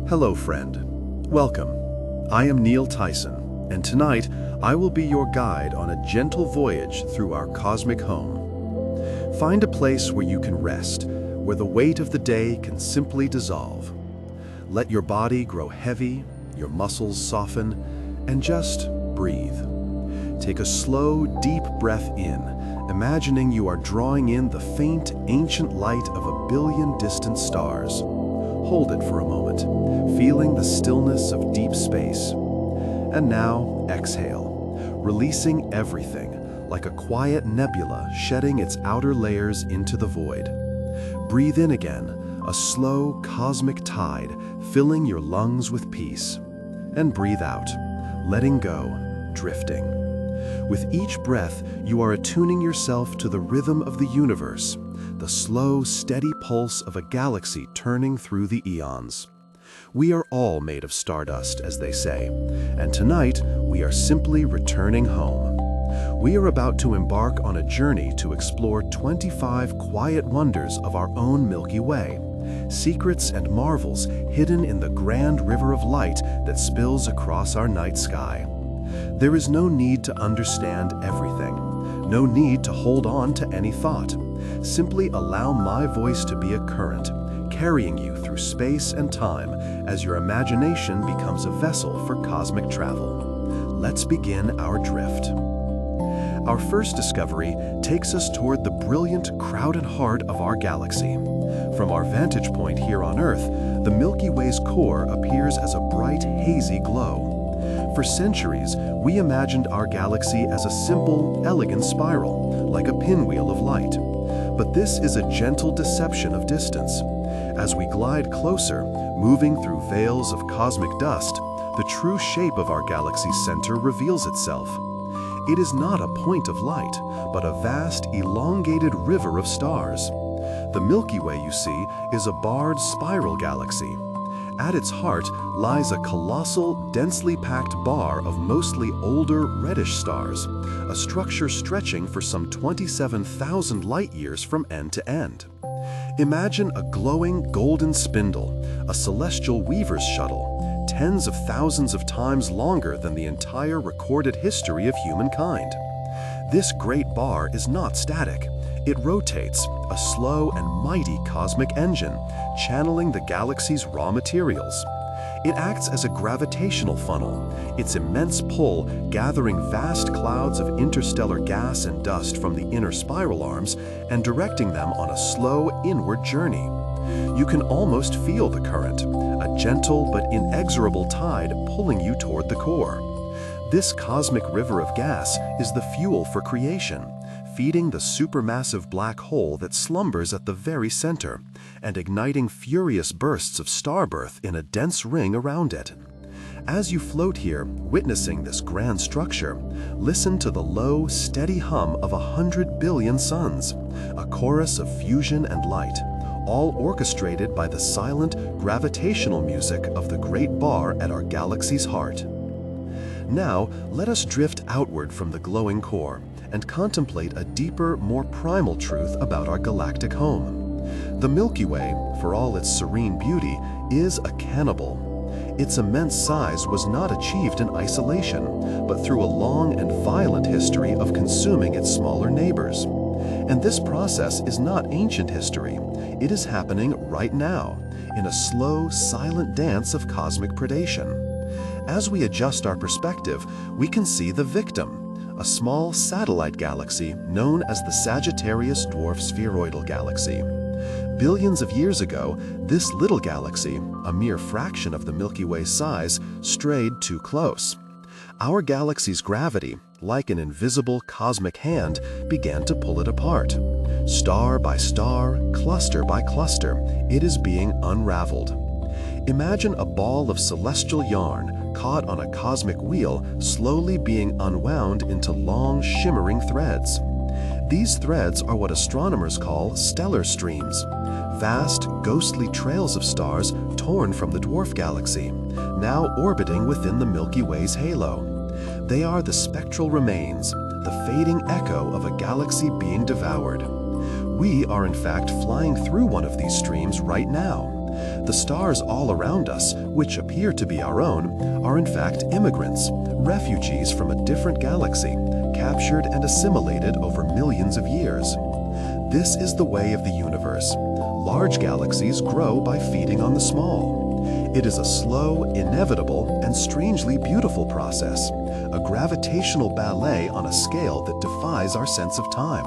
Hello, friend. Welcome. I am Neil Tyson, and tonight I will be your guide on a gentle voyage through our cosmic home. Find a place where you can rest, where the weight of the day can simply dissolve. Let your body grow heavy, your muscles soften, and just breathe. Take a slow, deep breath in, imagining you are drawing in the faint, ancient light of a billion distant stars. Hold it for a moment, feeling the stillness of deep space. And now, exhale, releasing everything, like a quiet nebula shedding its outer layers into the void. Breathe in again, a slow, cosmic tide filling your lungs with peace. And breathe out, letting go, drifting. With each breath, you are attuning yourself to the rhythm of the universe, the slow, steady pulse of a galaxy turning through the eons. We are all made of stardust, as they say, and tonight we are simply returning home. We are about to embark on a journey to explore 25 quiet wonders of our own Milky Way, secrets and marvels hidden in the grand river of light that spills across our night sky. There is no need to understand everything, no need to hold on to any thought. Simply allow my voice to be a current, carrying you through space and time as your imagination becomes a vessel for cosmic travel. Let's begin our drift. Our first discovery takes us toward the brilliant, crowded heart of our galaxy. From our vantage point here on Earth, the Milky Way's core appears as a bright, hazy glow. For centuries, we imagined our galaxy as a simple, elegant spiral, like a pinwheel of light. But this is a gentle deception of distance. As we glide closer, moving through veils of cosmic dust, the true shape of our galaxy's center reveals itself. It is not a point of light, but a vast, elongated river of stars. The Milky Way, you see, is a barred spiral galaxy. At its heart lies a colossal, densely packed bar of mostly older, reddish stars, a structure stretching for some 27,000 light-years from end to end. Imagine a glowing golden spindle, a celestial weaver's shuttle, tens of thousands of times longer than the entire recorded history of humankind. This great bar is not static. It rotates, a slow and mighty cosmic engine, channeling the galaxy's raw materials. It acts as a gravitational funnel, its immense pull gathering vast clouds of interstellar gas and dust from the inner spiral arms and directing them on a slow inward journey. You can almost feel the current, a gentle but inexorable tide pulling you toward the core. This cosmic river of gas is the fuel for creation, feeding the supermassive black hole that slumbers at the very center, and igniting furious bursts of starbirth in a dense ring around it. As you float here, witnessing this grand structure, listen to the low, steady hum of 100 billion suns, a chorus of fusion and light, all orchestrated by the silent, gravitational music of the great bar at our galaxy's heart. Now, let us drift outward from the glowing core and contemplate a deeper, more primal truth about our galactic home. The Milky Way, for all its serene beauty, is a cannibal. Its immense size was not achieved in isolation, but through a long and violent history of consuming its smaller neighbors. And this process is not ancient history. It is happening right now, in a slow, silent dance of cosmic predation. As we adjust our perspective, we can see the victim, a small satellite galaxy known as the Sagittarius Dwarf Spheroidal Galaxy. Billions of years ago, this little galaxy, a mere fraction of the Milky Way's size, strayed too close. Our galaxy's gravity, like an invisible cosmic hand, began to pull it apart. Star by star, cluster by cluster, it is being unraveled. Imagine a ball of celestial yarn caught on a cosmic wheel slowly being unwound into long, shimmering threads. These threads are what astronomers call stellar streams, vast, ghostly trails of stars torn from the dwarf galaxy, now orbiting within the Milky Way's halo. They are the spectral remains, the fading echo of a galaxy being devoured. We are in fact flying through one of these streams right now, The stars all around us, which appear to be our own, are in fact immigrants, refugees from a different galaxy, captured and assimilated over millions of years. This is the way of the universe. Large galaxies grow by feeding on the small. It is a slow, inevitable, and strangely beautiful process, a gravitational ballet on a scale that defies our sense of time.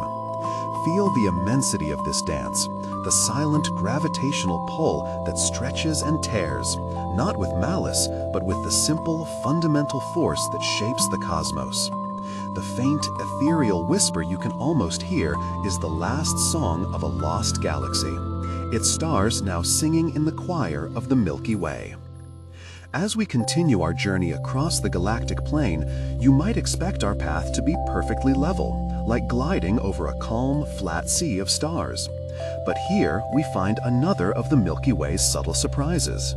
Feel the immensity of this dance, the silent gravitational pull that stretches and tears, not with malice, but with the simple, fundamental force that shapes the cosmos. The faint, ethereal whisper you can almost hear is the last song of a lost galaxy, its stars now singing in the choir of the Milky Way. As we continue our journey across the galactic plane, you might expect our path to be perfectly level, like gliding over a calm, flat sea of stars. But here we find another of the Milky Way's subtle surprises.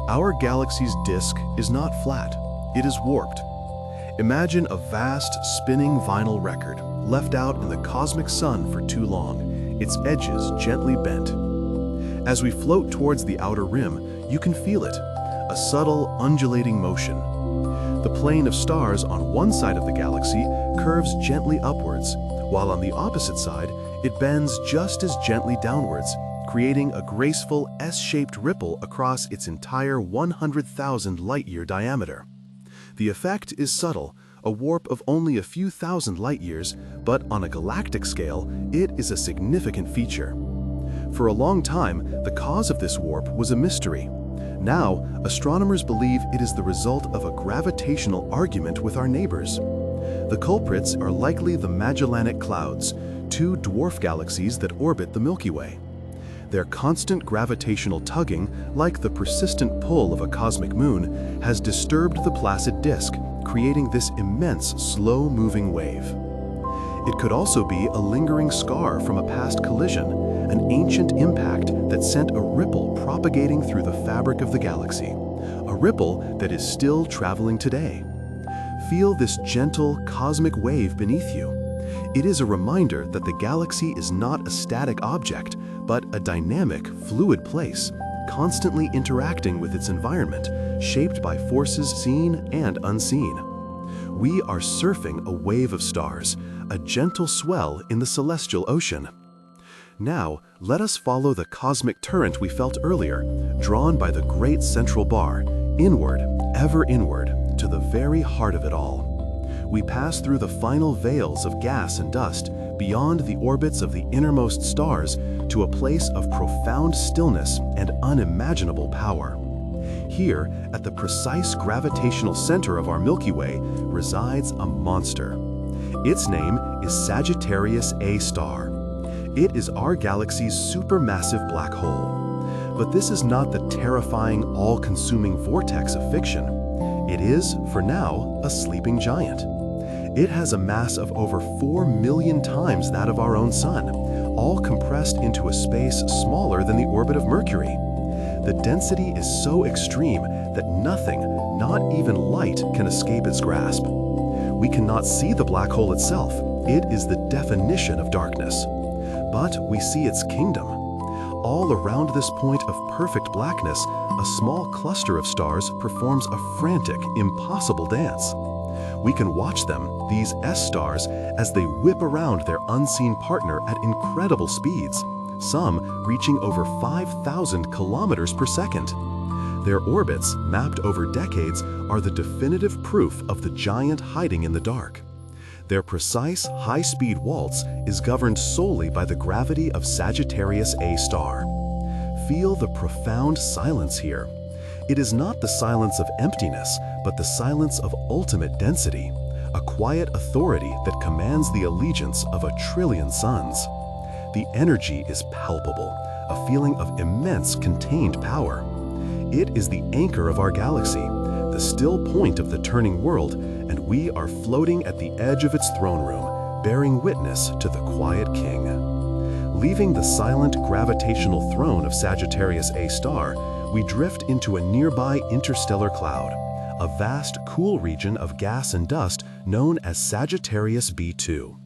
Our galaxy's disk is not flat, it is warped. Imagine a vast, spinning vinyl record left out in the cosmic sun for too long, its edges gently bent. As we float towards the outer rim, you can feel it, a subtle, undulating motion. The plane of stars on one side of the galaxy curves gently upwards, while on the opposite side, it bends just as gently downwards, creating a graceful S-shaped ripple across its entire 100,000 light-year diameter. The effect is subtle, a warp of only a few thousand light-years, but on a galactic scale, it is a significant feature. For a long time, the cause of this warp was a mystery. Now, astronomers believe it is the result of a gravitational argument with our neighbors. The culprits are likely the Magellanic Clouds, two dwarf galaxies that orbit the Milky Way. Their constant gravitational tugging, like the persistent pull of a cosmic moon, has disturbed the placid disk, creating this immense, slow-moving wave. It could also be a lingering scar from a past collision, an ancient impact that sent a ripple propagating through the fabric of the galaxy, a ripple that is still traveling today. Feel this gentle, cosmic wave beneath you. It is a reminder that the galaxy is not a static object, but a dynamic, fluid place, constantly interacting with its environment, shaped by forces seen and unseen. We are surfing a wave of stars, a gentle swell in the celestial ocean. Now, let us follow the cosmic current we felt earlier, drawn by the great central bar, inward, ever inward, to the very heart of it all. We pass through the final veils of gas and dust, beyond the orbits of the innermost stars, to a place of profound stillness and unimaginable power. Here, at the precise gravitational center of our Milky Way, resides a monster. Its name is Sagittarius A star. It is our galaxy's supermassive black hole. But this is not the terrifying, all-consuming vortex of fiction. It is, for now, a sleeping giant. It has a mass of over 4 million times that of our own sun, all compressed into a space smaller than the orbit of Mercury. The density is so extreme that nothing, not even light, can escape its grasp. We cannot see the black hole itself. It is the definition of darkness. But we see its kingdom. All around this point of perfect blackness, a small cluster of stars performs a frantic, impossible dance. We can watch them, these S-stars, as they whip around their unseen partner at incredible speeds, some reaching over 5,000 kilometers per second. Their orbits, mapped over decades, are the definitive proof of the giant hiding in the dark. Their precise, high-speed waltz is governed solely by the gravity of Sagittarius A star. Feel the profound silence here. It is not the silence of emptiness, but the silence of ultimate density, a quiet authority that commands the allegiance of a trillion suns. The energy is palpable, a feeling of immense contained power. It is the anchor of our galaxy, the still point of the turning world, and we are floating at the edge of its throne room, bearing witness to the quiet king. Leaving the silent gravitational throne of Sagittarius A star, we drift into a nearby interstellar cloud, a vast, cool region of gas and dust known as Sagittarius B2.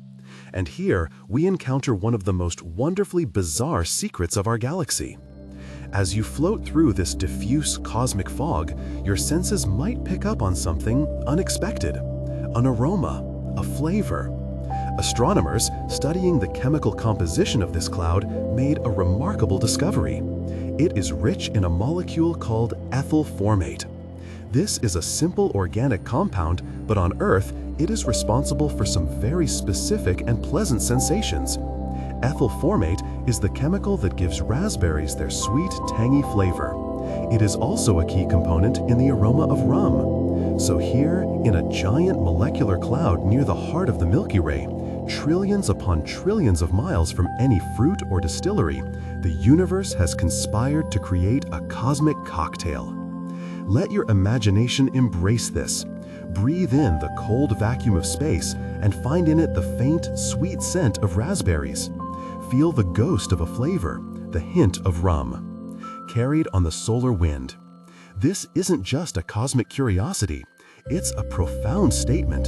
And here, we encounter one of the most wonderfully bizarre secrets of our galaxy. As you float through this diffuse cosmic fog, your senses might pick up on something unexpected, an aroma, a flavor. Astronomers studying the chemical composition of this cloud made a remarkable discovery. It is rich in a molecule called ethyl formate. This is a simple organic compound, but on Earth, it is responsible for some very specific and pleasant sensations. Ethyl formate is the chemical that gives raspberries their sweet, tangy flavor. It is also a key component in the aroma of rum. So here, in a giant molecular cloud near the heart of the Milky Way, trillions upon trillions of miles from any fruit or distillery, the universe has conspired to create a cosmic cocktail. Let your imagination embrace this. Breathe in the cold vacuum of space and find in it the faint, sweet scent of raspberries. Feel the ghost of a flavor, the hint of rum, carried on the solar wind. This isn't just a cosmic curiosity, it's a profound statement.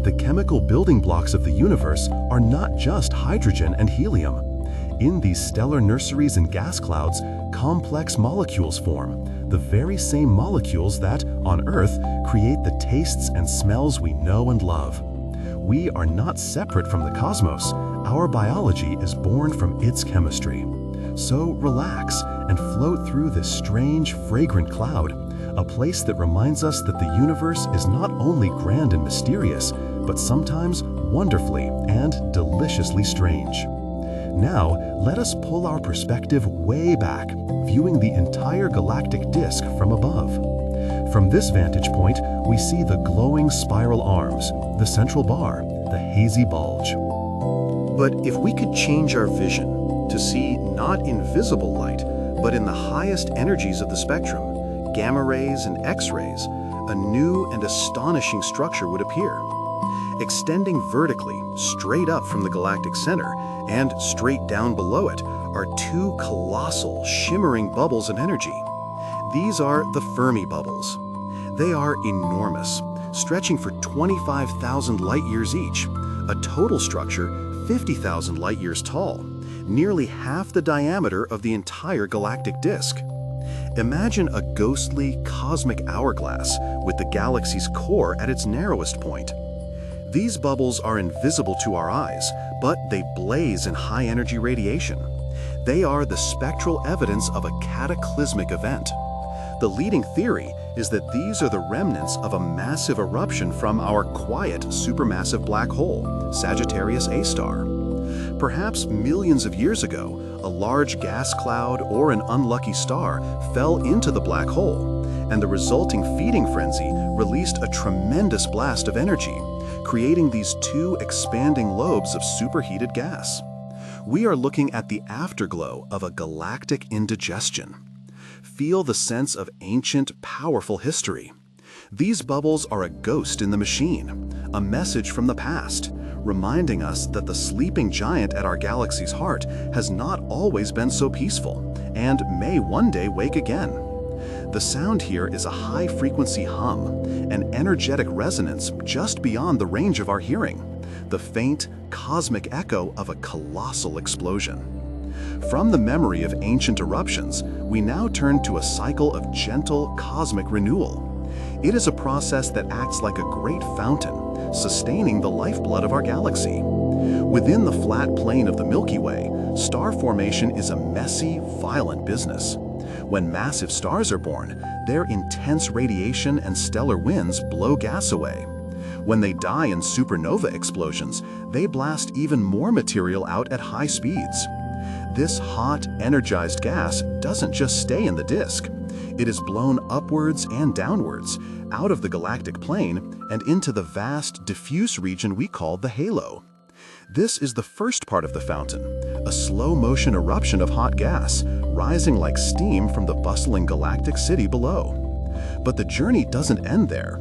The chemical building blocks of the universe are not just hydrogen and helium. In these stellar nurseries and gas clouds, complex molecules form, the very same molecules that, on Earth, create the tastes and smells we know and love. We are not separate from the cosmos. Our biology is born from its chemistry. So relax and float through this strange, fragrant cloud, a place that reminds us that the universe is not only grand and mysterious, but sometimes wonderfully and deliciously strange. Now, let us pull our perspective way back, viewing the entire galactic disk from above. From this vantage point, we see the glowing spiral arms, the central bar, the hazy bulge. But if we could change our vision to see not invisible light, but in the highest energies of the spectrum, gamma rays and X-rays, a new and astonishing structure would appear. Extending vertically, straight up from the galactic center, and straight down below it, are two colossal, shimmering bubbles of energy. These are the Fermi bubbles. They are enormous, stretching for 25,000 light-years each, a total structure 50,000 light-years tall, nearly half the diameter of the entire galactic disk. Imagine a ghostly, cosmic hourglass with the galaxy's core at its narrowest point. These bubbles are invisible to our eyes, but they blaze in high-energy radiation. They are the spectral evidence of a cataclysmic event. The leading theory is that these are the remnants of a massive eruption from our quiet supermassive black hole, Sagittarius A star. Perhaps millions of years ago, a large gas cloud or an unlucky star fell into the black hole, and the resulting feeding frenzy released a tremendous blast of energy, creating these two expanding lobes of superheated gas. We are looking at the afterglow of a galactic indigestion. Feel the sense of ancient, powerful history. These bubbles are a ghost in the machine, a message from the past, reminding us that the sleeping giant at our galaxy's heart has not always been so peaceful, and may one day wake again. The sound here is a high-frequency hum, an energetic resonance just beyond the range of our hearing, the faint, cosmic echo of a colossal explosion. From the memory of ancient eruptions, we now turn to a cycle of gentle, cosmic renewal. It is a process that acts like a great fountain, sustaining the lifeblood of our galaxy. Within the flat plane of the Milky Way, star formation is a messy, violent business. When massive stars are born, their intense radiation and stellar winds blow gas away. When they die in supernova explosions, they blast even more material out at high speeds. This hot, energized gas doesn't just stay in the disk. It is blown upwards and downwards, out of the galactic plane and into the vast, diffuse region we call the halo. This is the first part of the fountain, a slow-motion eruption of hot gas, rising like steam from the bustling galactic city below. But the journey doesn't end there.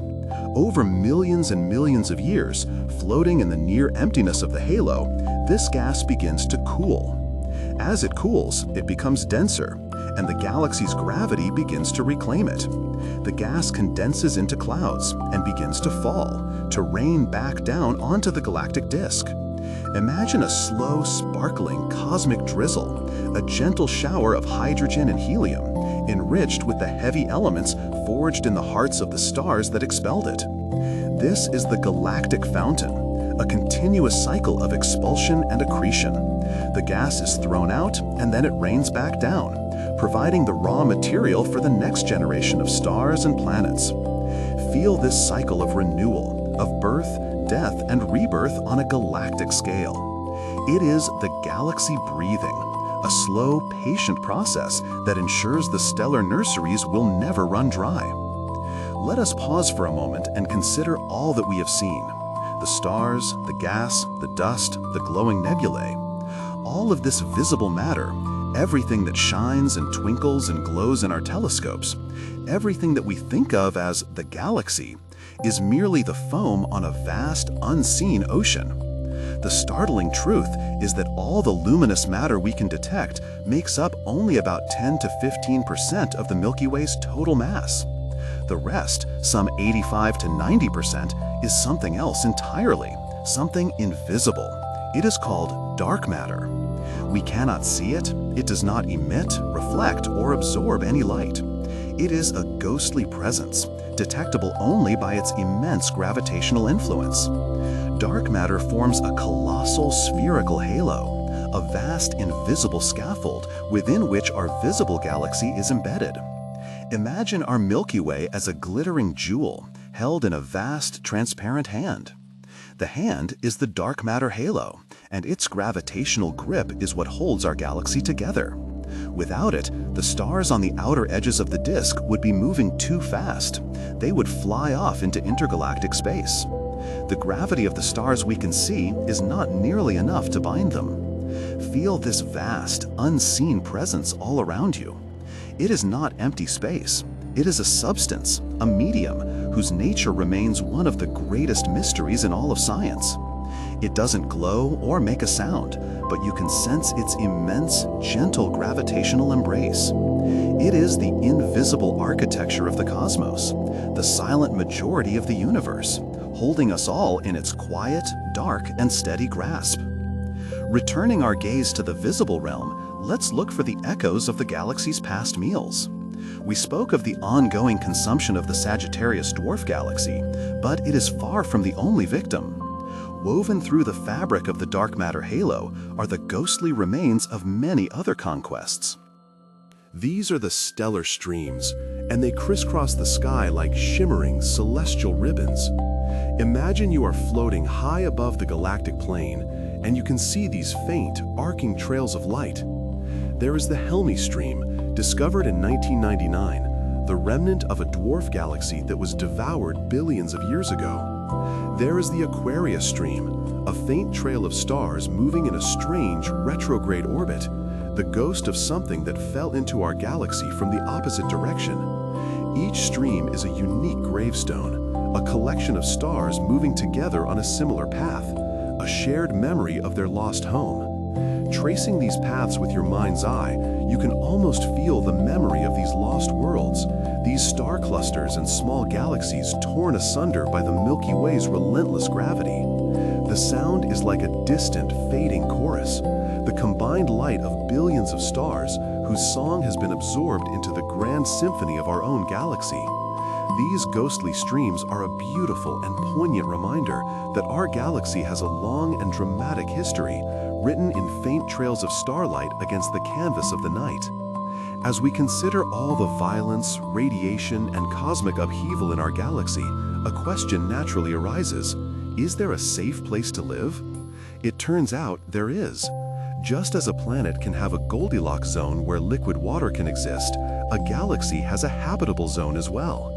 Over millions and millions of years, floating in the near emptiness of the halo, this gas begins to cool. As it cools, it becomes denser, and the galaxy's gravity begins to reclaim it. The gas condenses into clouds and begins to fall, to rain back down onto the galactic disk. Imagine a slow, sparkling cosmic drizzle, a gentle shower of hydrogen and helium, enriched with the heavy elements forged in the hearts of the stars that expelled it. This is the galactic fountain, a continuous cycle of expulsion and accretion. The gas is thrown out and then it rains back down, providing the raw material for the next generation of stars and planets. Feel this cycle of renewal, of birth, death, and rebirth on a galactic scale. It is the galaxy breathing, a slow, patient process that ensures the stellar nurseries will never run dry. Let us pause for a moment and consider all that we have seen. The stars, the gas, the dust, the glowing nebulae. All of this visible matter, everything that shines and twinkles and glows in our telescopes, everything that we think of as the galaxy, is merely the foam on a vast, unseen ocean. The startling truth is that all the luminous matter we can detect makes up only about 10 to 15% of the Milky Way's total mass. The rest, some 85 to 90%, is something else entirely, something invisible. It is called dark matter. We cannot see it, it does not emit, reflect, or absorb any light. It is a ghostly presence, detectable only by its immense gravitational influence. Dark matter forms a colossal spherical halo, a vast invisible scaffold within which our visible galaxy is embedded. Imagine our Milky Way as a glittering jewel held in a vast, transparent hand. The hand is the dark matter halo, and its gravitational grip is what holds our galaxy together. Without it, the stars on the outer edges of the disk would be moving too fast. They would fly off into intergalactic space. The gravity of the stars we can see is not nearly enough to bind them. Feel this vast, unseen presence all around you. It is not empty space. It is a substance, a medium, whose nature remains one of the greatest mysteries in all of science. It doesn't glow or make a sound, but you can sense its immense, gentle gravitational embrace. It is the invisible architecture of the cosmos, the silent majority of the universe, holding us all in its quiet, dark, and steady grasp. Returning our gaze to the visible realm, let's look for the echoes of the galaxy's past meals. We spoke of the ongoing consumption of the Sagittarius dwarf galaxy, but it is far from the only victim. Woven through the fabric of the dark matter halo are the ghostly remains of many other conquests. These are the stellar streams, and they crisscross the sky like shimmering celestial ribbons. Imagine you are floating high above the galactic plane, and you can see these faint, arcing trails of light. There is the Helmi stream, discovered in 1999, the remnant of a dwarf galaxy that was devoured billions of years ago. There is the Aquarius stream, a faint trail of stars moving in a strange retrograde orbit, the ghost of something that fell into our galaxy from the opposite direction. Each stream is a unique gravestone, a collection of stars moving together on a similar path, a shared memory of their lost home. Tracing these paths with your mind's eye, you can almost feel the memory of these lost worlds, these star clusters and small galaxies torn asunder by the Milky Way's relentless gravity. The sound is like a distant, fading chorus, the combined light of billions of stars whose song has been absorbed into the grand symphony of our own galaxy. These ghostly streams are a beautiful and poignant reminder that our galaxy has a long and dramatic history, written in faint trails of starlight against the canvas of the night. As we consider all the violence, radiation, and cosmic upheaval in our galaxy, a question naturally arises: is there a safe place to live? It turns out there is. Just as a planet can have a Goldilocks zone where liquid water can exist, a galaxy has a habitable zone as well.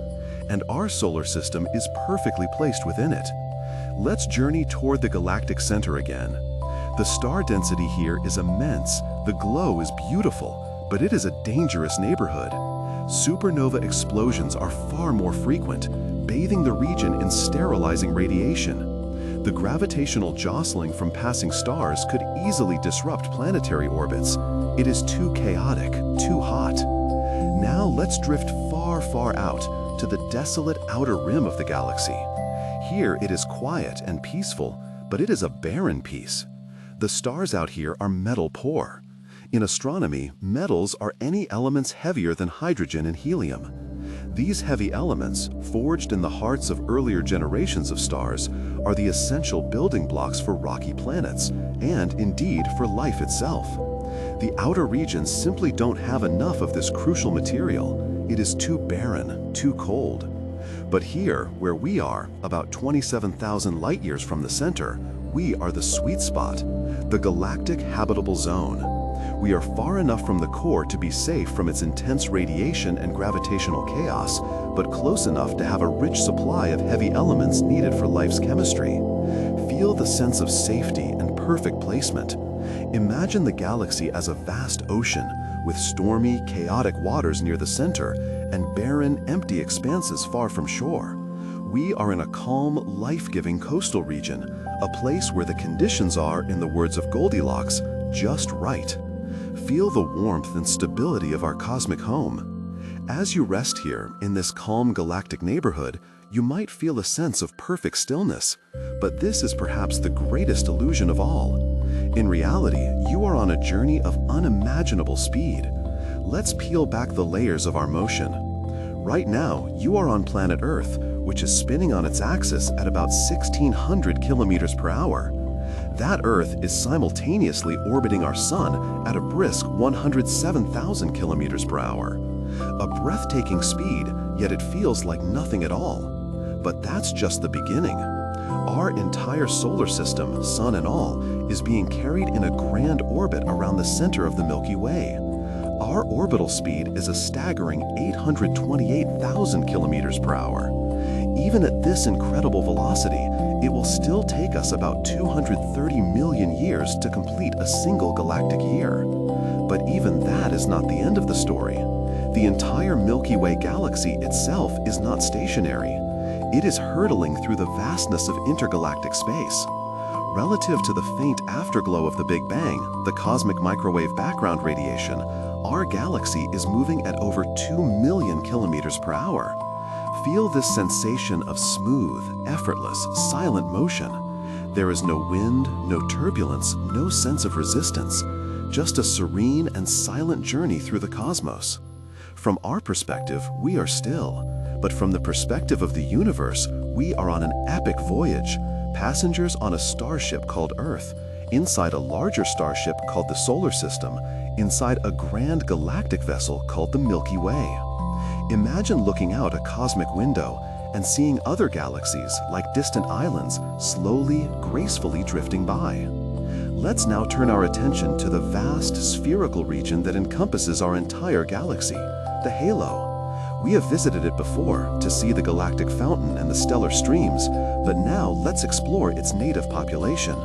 And our solar system is perfectly placed within it. Let's journey toward the galactic center again. The star density here is immense, the glow is beautiful, but it is a dangerous neighborhood. Supernova explosions are far more frequent, bathing the region in sterilizing radiation. The gravitational jostling from passing stars could easily disrupt planetary orbits. It is too chaotic, too hot. Now let's drift far, far out to the desolate outer rim of the galaxy. Here it is quiet and peaceful, but it is a barren piece. The stars out here are metal poor. In astronomy, metals are any elements heavier than hydrogen and helium. These heavy elements, forged in the hearts of earlier generations of stars, are the essential building blocks for rocky planets, and indeed for life itself. The outer regions simply don't have enough of this crucial material. It is too barren, too cold. But here, where we are, about 27,000 light-years from the center, we are the sweet spot, the galactic habitable zone. We are far enough from the core to be safe from its intense radiation and gravitational chaos, but close enough to have a rich supply of heavy elements needed for life's chemistry. Feel the sense of safety and perfect placement. Imagine the galaxy as a vast ocean, with stormy, chaotic waters near the center and barren, empty expanses far from shore. We are in a calm, life-giving coastal region, a place where the conditions are, in the words of Goldilocks, just right. Feel the warmth and stability of our cosmic home. As you rest here in this calm galactic neighborhood, you might feel a sense of perfect stillness, but this is perhaps the greatest illusion of all. In reality, you are on a journey of unimaginable speed. Let's peel back the layers of our motion. Right now, you are on planet Earth, which is spinning on its axis at about 1,600 kilometers per hour. That Earth is simultaneously orbiting our Sun at a brisk 107,000 kilometers per hour. A breathtaking speed, yet it feels like nothing at all. But that's just the beginning. Our entire solar system, Sun and all, is being carried in a grand orbit around the center of the Milky Way. Our orbital speed is a staggering 828,000 kilometers per hour. Even at this incredible velocity, it will still take us about 230 million years to complete a single galactic year. But even that is not the end of the story. The entire Milky Way galaxy itself is not stationary. It is hurtling through the vastness of intergalactic space. Relative to the faint afterglow of the Big Bang, the cosmic microwave background radiation, our galaxy is moving at over 2 million kilometers per hour. Feel this sensation of smooth, effortless, silent motion. There is no wind, no turbulence, no sense of resistance, just a serene and silent journey through the cosmos. From our perspective, we are still, but from the perspective of the universe, we are on an epic voyage, passengers on a starship called Earth, inside a larger starship called the Solar System, inside a grand galactic vessel called the Milky Way. Imagine looking out a cosmic window and seeing other galaxies, like distant islands, slowly, gracefully drifting by. Let's now turn our attention to the vast spherical region that encompasses our entire galaxy, the halo. We have visited it before to see the galactic fountain and the stellar streams, but now let's explore its native population.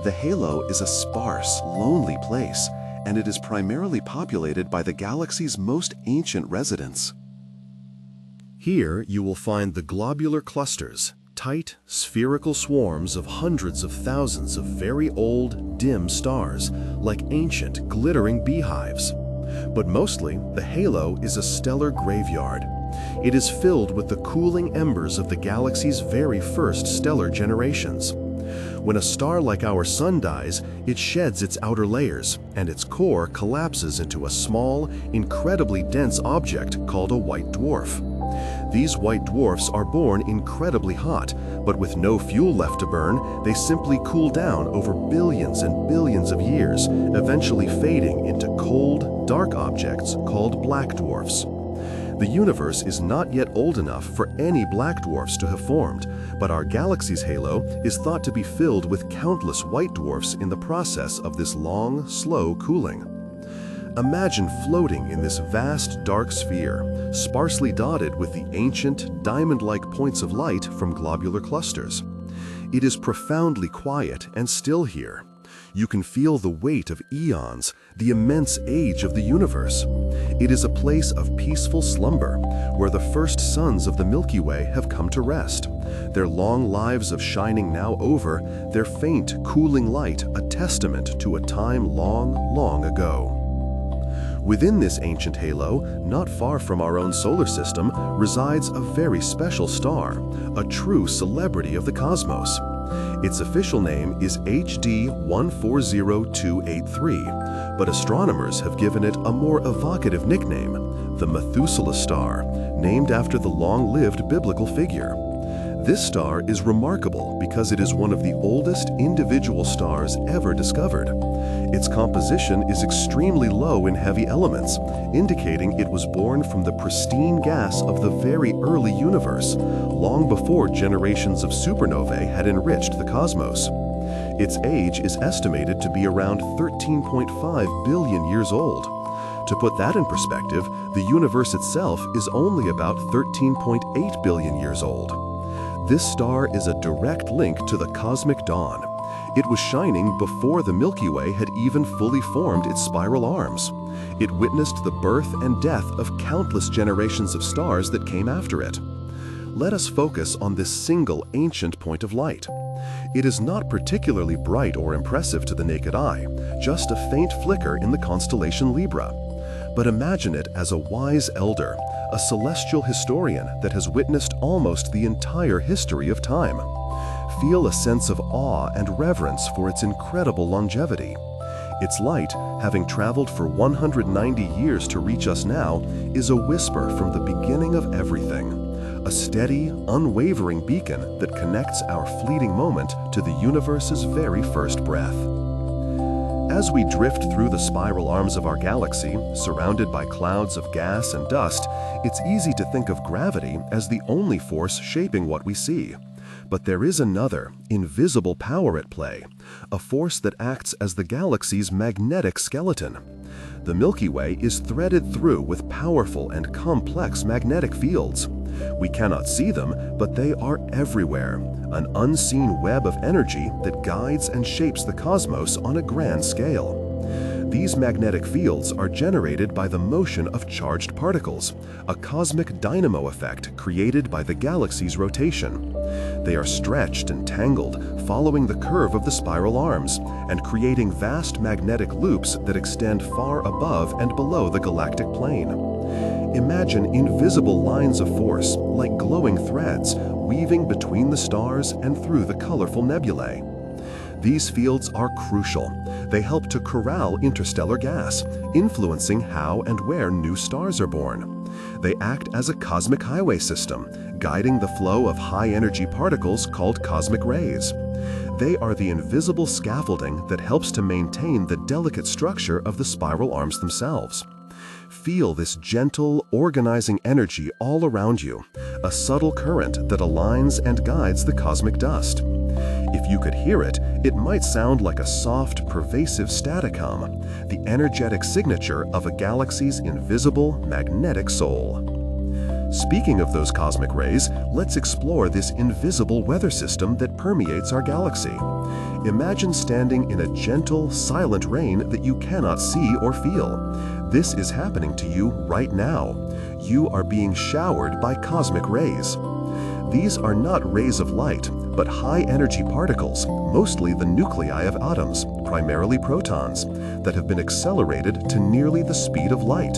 The halo is a sparse, lonely place, and it is primarily populated by the galaxy's most ancient residents. Here you will find the globular clusters, tight, spherical swarms of hundreds of thousands of very old, dim stars, like ancient, glittering beehives. But mostly, the halo is a stellar graveyard. It is filled with the cooling embers of the galaxy's very first stellar generations. When a star like our Sun dies, it sheds its outer layers, and its core collapses into a small, incredibly dense object called a white dwarf. These white dwarfs are born incredibly hot, but with no fuel left to burn, they simply cool down over billions and billions of years, eventually fading into cold, dark objects called black dwarfs. The universe is not yet old enough for any black dwarfs to have formed, but our galaxy's halo is thought to be filled with countless white dwarfs in the process of this long, slow cooling. Imagine floating in this vast, dark sphere, sparsely dotted with the ancient, diamond-like points of light from globular clusters. It is profoundly quiet and still here. You can feel the weight of eons, the immense age of the universe. It is a place of peaceful slumber, where the first suns of the Milky Way have come to rest, their long lives of shining now over, their faint, cooling light a testament to a time long, long ago. Within this ancient halo, not far from our own solar system, resides a very special star, a true celebrity of the cosmos. Its official name is HD 140283, but astronomers have given it a more evocative nickname, the Methuselah star, named after the long-lived biblical figure. This star is remarkable because it is one of the oldest individual stars ever discovered. Its composition is extremely low in heavy elements, indicating it was born from the pristine gas of the very early universe, long before generations of supernovae had enriched the cosmos. Its age is estimated to be around 13.5 billion years old. To put that in perspective, the universe itself is only about 13.8 billion years old. This star is a direct link to the cosmic dawn. It was shining before the Milky Way had even fully formed its spiral arms. It witnessed the birth and death of countless generations of stars that came after it. Let us focus on this single ancient point of light. It is not particularly bright or impressive to the naked eye, just a faint flicker in the constellation Libra. But imagine it as a wise elder, a celestial historian that has witnessed almost the entire history of time. Feel a sense of awe and reverence for its incredible longevity. Its light, having traveled for 190 years to reach us now, is a whisper from the beginning of everything. A steady, unwavering beacon that connects our fleeting moment to the universe's very first breath. As we drift through the spiral arms of our galaxy, surrounded by clouds of gas and dust, it's easy to think of gravity as the only force shaping what we see. But there is another, invisible power at play, a force that acts as the galaxy's magnetic skeleton. The Milky Way is threaded through with powerful and complex magnetic fields. We cannot see them, but they are everywhere, an unseen web of energy that guides and shapes the cosmos on a grand scale. These magnetic fields are generated by the motion of charged particles, a cosmic dynamo effect created by the galaxy's rotation. They are stretched and tangled, following the curve of the spiral arms, and creating vast magnetic loops that extend far above and below the galactic plane. Imagine invisible lines of force, like glowing threads, weaving between the stars and through the colorful nebulae. These fields are crucial. They help to corral interstellar gas, influencing how and where new stars are born. They act as a cosmic highway system, guiding the flow of high-energy particles called cosmic rays. They are the invisible scaffolding that helps to maintain the delicate structure of the spiral arms themselves. Feel this gentle, organizing energy all around you, a subtle current that aligns and guides the cosmic dust. If you could hear it, it might sound like a soft, pervasive static hum, the energetic signature of a galaxy's invisible, magnetic soul. Speaking of those cosmic rays, let's explore this invisible weather system that permeates our galaxy. Imagine standing in a gentle, silent rain that you cannot see or feel. This is happening to you right now. You are being showered by cosmic rays. These are not rays of light, but high-energy particles, mostly the nuclei of atoms, primarily protons, that have been accelerated to nearly the speed of light.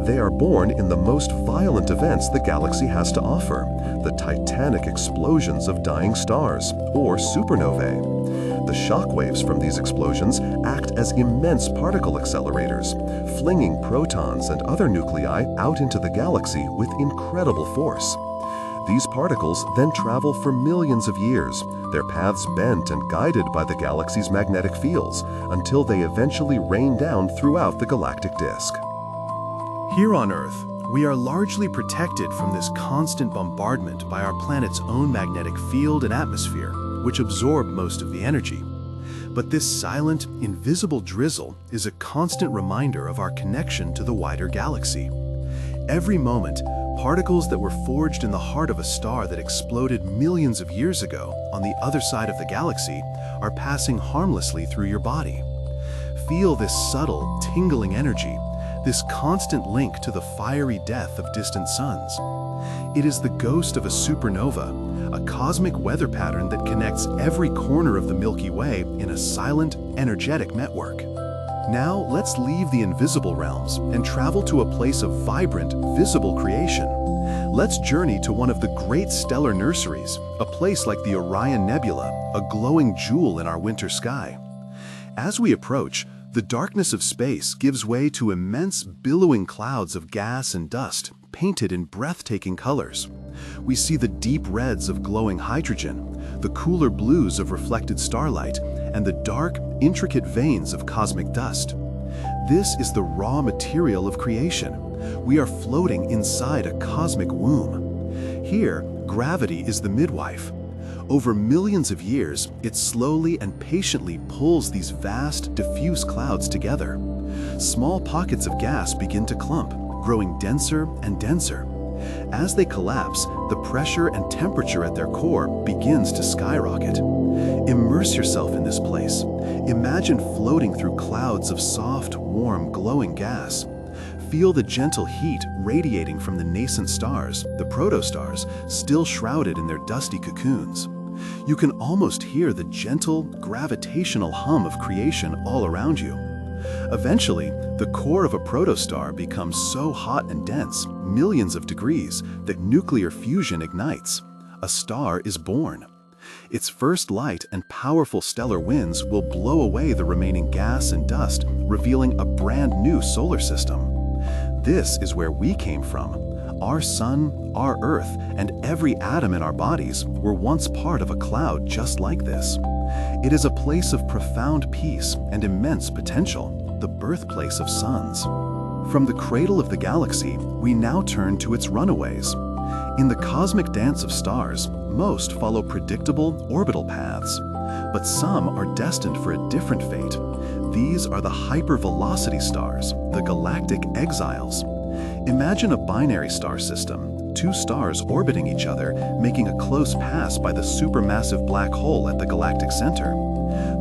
They are born in the most violent events the galaxy has to offer, the titanic explosions of dying stars, or supernovae. The shock waves from these explosions act as immense particle accelerators, flinging protons and other nuclei out into the galaxy with incredible force. These particles then travel for millions of years, their paths bent and guided by the galaxy's magnetic fields, until they eventually rain down throughout the galactic disk. Here on Earth, we are largely protected from this constant bombardment by our planet's own magnetic field and atmosphere, which absorb most of the energy. But this silent, invisible drizzle is a constant reminder of our connection to the wider galaxy. Every moment, particles that were forged in the heart of a star that exploded millions of years ago on the other side of the galaxy are passing harmlessly through your body. Feel this subtle, tingling energy, this constant link to the fiery death of distant suns. It is the ghost of a supernova, a cosmic weather pattern that connects every corner of the Milky Way in a silent, energetic network. Now let's leave the invisible realms and travel to a place of vibrant, visible creation. Let's journey to one of the great stellar nurseries, a place like the Orion Nebula, a glowing jewel in our winter sky. As we approach, the darkness of space gives way to immense billowing clouds of gas and dust, painted in breathtaking colors. We see the deep reds of glowing hydrogen, the cooler blues of reflected starlight, and the dark, intricate veins of cosmic dust. This is the raw material of creation. We are floating inside a cosmic womb. Here, gravity is the midwife. Over millions of years, it slowly and patiently pulls these vast, diffuse clouds together. Small pockets of gas begin to clump, growing denser and denser. As they collapse, the pressure and temperature at their core begins to skyrocket. Immerse yourself in this place. Imagine floating through clouds of soft, warm, glowing gas. Feel the gentle heat radiating from the nascent stars, the protostars, still shrouded in their dusty cocoons. You can almost hear the gentle, gravitational hum of creation all around you. Eventually, the core of a protostar becomes so hot and dense, millions of degrees, that nuclear fusion ignites. A star is born. Its first light and powerful stellar winds will blow away the remaining gas and dust, revealing a brand new solar system. This is where we came from. Our sun, our earth, and every atom in our bodies were once part of a cloud just like this. It is a place of profound peace and immense potential, the birthplace of suns. From the cradle of the galaxy, we now turn to its runaways. In the cosmic dance of stars, most follow predictable orbital paths, but some are destined for a different fate. These are the hypervelocity stars, the galactic exiles. Imagine a binary star system, two stars orbiting each other, making a close pass by the supermassive black hole at the galactic center.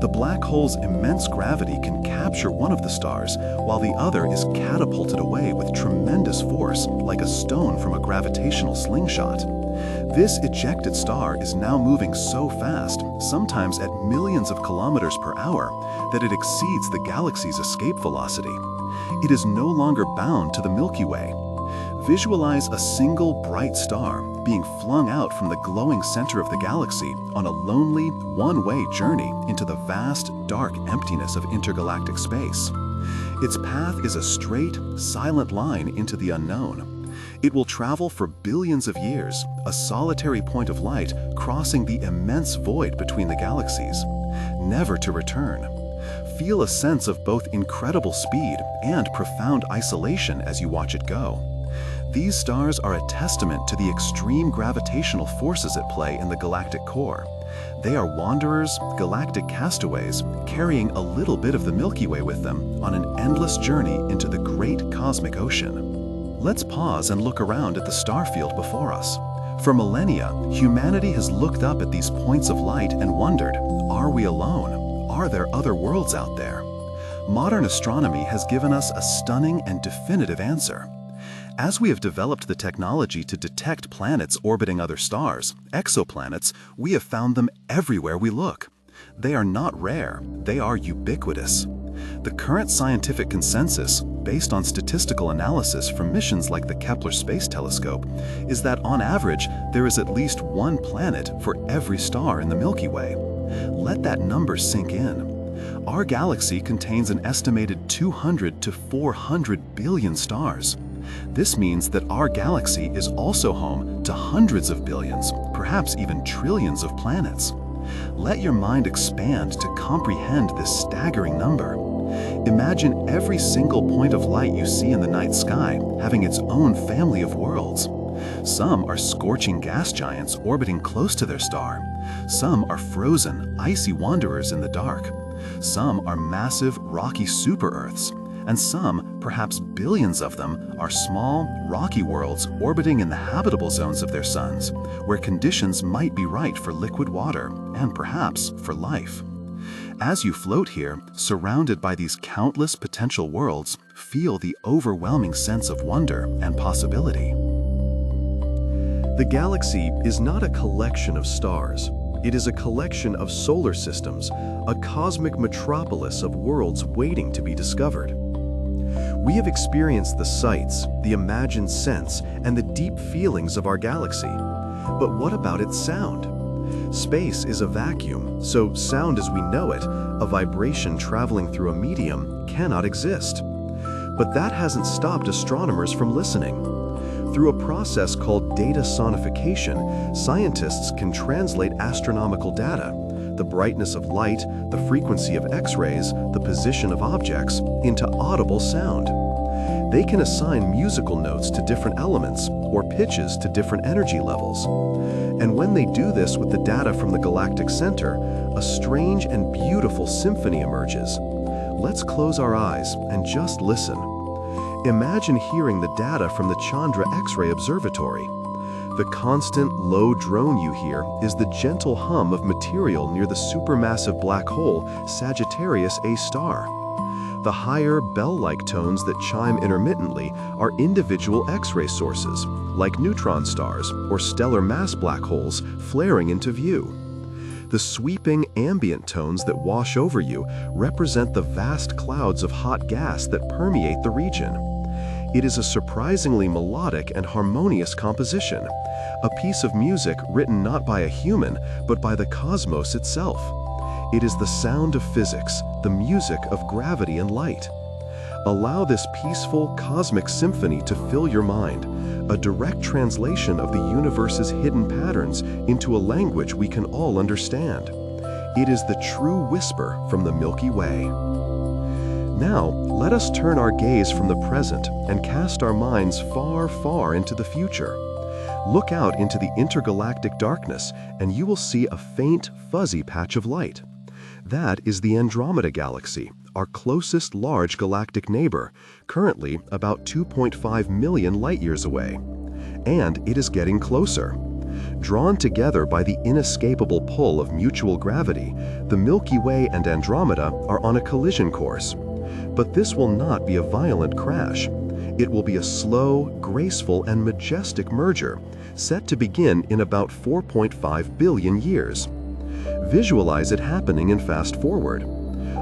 The black hole's immense gravity can capture one of the stars, while the other is catapulted away with tremendous force, like a stone from a gravitational slingshot. This ejected star is now moving so fast, sometimes at millions of kilometers per hour, that it exceeds the galaxy's escape velocity. It is no longer bound to the Milky Way. Visualize a single bright star being flung out from the glowing center of the galaxy on a lonely, one-way journey into the vast, dark emptiness of intergalactic space. Its path is a straight, silent line into the unknown. It will travel for billions of years, a solitary point of light crossing the immense void between the galaxies, never to return. Feel a sense of both incredible speed and profound isolation as you watch it go. These stars are a testament to the extreme gravitational forces at play in the galactic core. They are wanderers, galactic castaways, carrying a little bit of the Milky Way with them on an endless journey into the great cosmic ocean. Let's pause and look around at the star field before us. For millennia, humanity has looked up at these points of light and wondered, are we alone? Are there other worlds out there? Modern astronomy has given us a stunning and definitive answer. As we have developed the technology to detect planets orbiting other stars, exoplanets, we have found them everywhere we look. They are not rare, they are ubiquitous. The current scientific consensus, based on statistical analysis from missions like the Kepler Space Telescope, is that on average, there is at least one planet for every star in the Milky Way. Let that number sink in. Our galaxy contains an estimated 200 to 400 billion stars. This means that our galaxy is also home to hundreds of billions, perhaps even trillions of planets. Let your mind expand to comprehend this staggering number. Imagine every single point of light you see in the night sky having its own family of worlds. Some are scorching gas giants orbiting close to their star. Some are frozen, icy wanderers in the dark. Some are massive, rocky super-Earths. And some, perhaps billions of them, are small, rocky worlds orbiting in the habitable zones of their suns, where conditions might be right for liquid water and perhaps for life. As you float here, surrounded by these countless potential worlds, feel the overwhelming sense of wonder and possibility. The galaxy is not a collection of stars. It is a collection of solar systems, a cosmic metropolis of worlds waiting to be discovered. We have experienced the sights, the imagined sense, and the deep feelings of our galaxy. But what about its sound? Space is a vacuum, so sound as we know it, a vibration traveling through a medium, cannot exist. But that hasn't stopped astronomers from listening. Through a process called data sonification, scientists can translate astronomical data, the brightness of light, the frequency of X-rays, the position of objects, into audible sound. They can assign musical notes to different elements or pitches to different energy levels. And when they do this with the data from the galactic center, a strange and beautiful symphony emerges. Let's close our eyes and just listen. Imagine hearing the data from the Chandra X-ray Observatory. The constant, low drone you hear is the gentle hum of material near the supermassive black hole Sagittarius A star. The higher, bell-like tones that chime intermittently are individual X-ray sources, like neutron stars or stellar mass black holes flaring into view. The sweeping, ambient tones that wash over you represent the vast clouds of hot gas that permeate the region. It is a surprisingly melodic and harmonious composition, a piece of music written not by a human, but by the cosmos itself. It is the sound of physics, the music of gravity and light. Allow this peaceful, cosmic symphony to fill your mind, a direct translation of the universe's hidden patterns into a language we can all understand. It is the true whisper from the Milky Way. Now, let us turn our gaze from the present and cast our minds far, far into the future. Look out into the intergalactic darkness and you will see a faint, fuzzy patch of light. That is the Andromeda Galaxy, our closest large galactic neighbor, currently about 2.5 million light-years away. And it is getting closer. Drawn together by the inescapable pull of mutual gravity, the Milky Way and Andromeda are on a collision course. But this will not be a violent crash. It will be a slow, graceful, and majestic merger, set to begin in about 4.5 billion years. Visualize it happening in fast forward.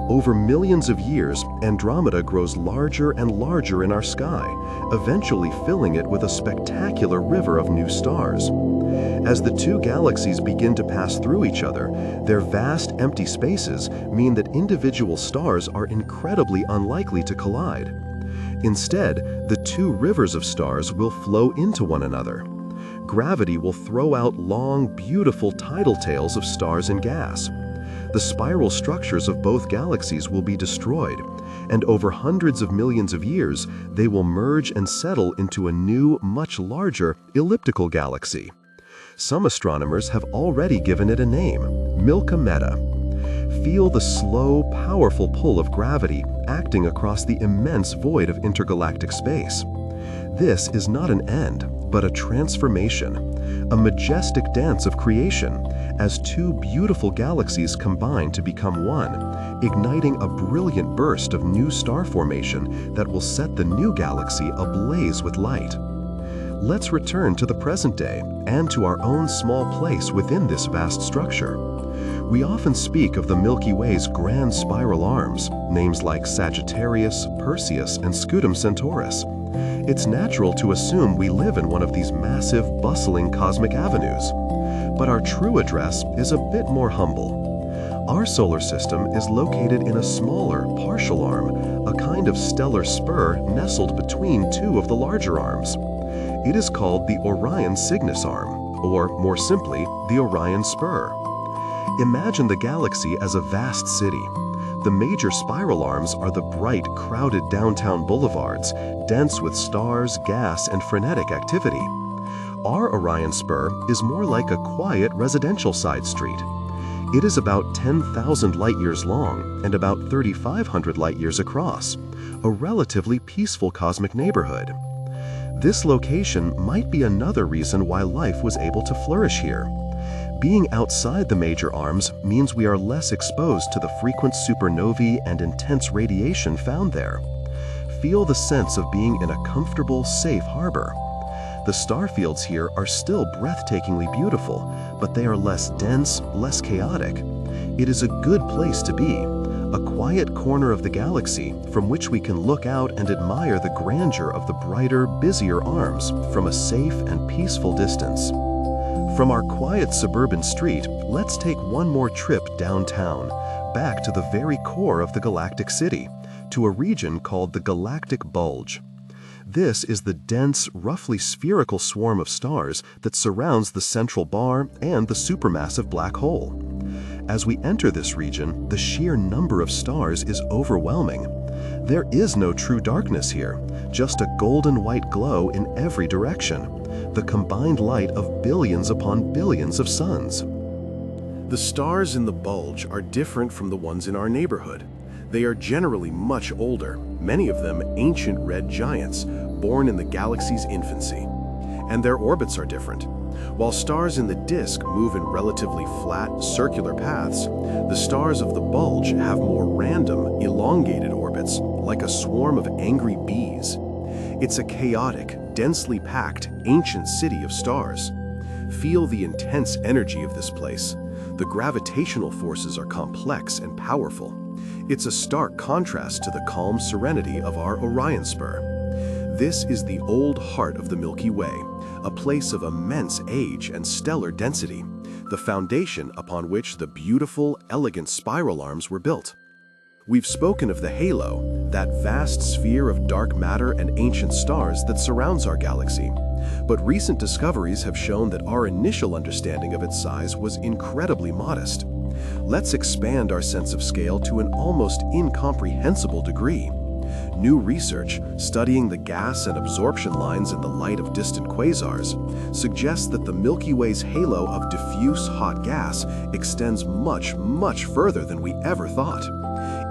Over millions of years, Andromeda grows larger and larger in our sky, eventually filling it with a spectacular river of new stars. As the two galaxies begin to pass through each other, their vast empty spaces mean that individual stars are incredibly unlikely to collide. Instead, the two rivers of stars will flow into one another. Gravity will throw out long, beautiful tidal tails of stars and gas. The spiral structures of both galaxies will be destroyed, and over hundreds of millions of years, they will merge and settle into a new, much larger, elliptical galaxy. Some astronomers have already given it a name, Milky Way. Feel the slow, powerful pull of gravity acting across the immense void of intergalactic space. This is not an end, but a transformation, a majestic dance of creation, as two beautiful galaxies combine to become one, igniting a brilliant burst of new star formation that will set the new galaxy ablaze with light. Let's return to the present day and to our own small place within this vast structure. We often speak of the Milky Way's grand spiral arms, names like Sagittarius, Perseus, and Scutum Centaurus. It's natural to assume we live in one of these massive, bustling cosmic avenues. But our true address is a bit more humble. Our solar system is located in a smaller, partial arm, a kind of stellar spur nestled between two of the larger arms. It is called the Orion Cygnus Arm, or more simply, the Orion Spur. Imagine the galaxy as a vast city. The major spiral arms are the bright, crowded downtown boulevards, dense with stars, gas, and frenetic activity. Our Orion Spur is more like a quiet residential side street. It is about 10,000 light-years long and about 3,500 light-years across, a relatively peaceful cosmic neighborhood. This location might be another reason why life was able to flourish here. Being outside the major arms means we are less exposed to the frequent supernovae and intense radiation found there. Feel the sense of being in a comfortable, safe harbor. The star fields here are still breathtakingly beautiful, but they are less dense, less chaotic. It is a good place to be, a quiet corner of the galaxy from which we can look out and admire the grandeur of the brighter, busier arms from a safe and peaceful distance. From our quiet suburban street, let's take one more trip downtown, back to the very core of the galactic city, to a region called the galactic bulge. This is the dense, roughly spherical swarm of stars that surrounds the central bar and the supermassive black hole. As we enter this region, the sheer number of stars is overwhelming. There is no true darkness here, just a golden white glow in every direction, the combined light of billions upon billions of suns. The stars in the bulge are different from the ones in our neighborhood. They are generally much older, many of them ancient red giants, born in the galaxy's infancy. And their orbits are different. While stars in the disk move in relatively flat, circular paths, the stars of the bulge have more random, elongated orbits, like a swarm of angry bees. It's a chaotic, densely packed, ancient city of stars. Feel the intense energy of this place. The gravitational forces are complex and powerful. It's a stark contrast to the calm serenity of our Orion Spur. This is the old heart of the Milky Way, a place of immense age and stellar density, the foundation upon which the beautiful, elegant spiral arms were built. We've spoken of the halo, that vast sphere of dark matter and ancient stars that surrounds our galaxy. But recent discoveries have shown that our initial understanding of its size was incredibly modest. Let's expand our sense of scale to an almost incomprehensible degree. New research, studying the gas and absorption lines in the light of distant quasars, suggests that the Milky Way's halo of diffuse hot gas extends much, much further than we ever thought.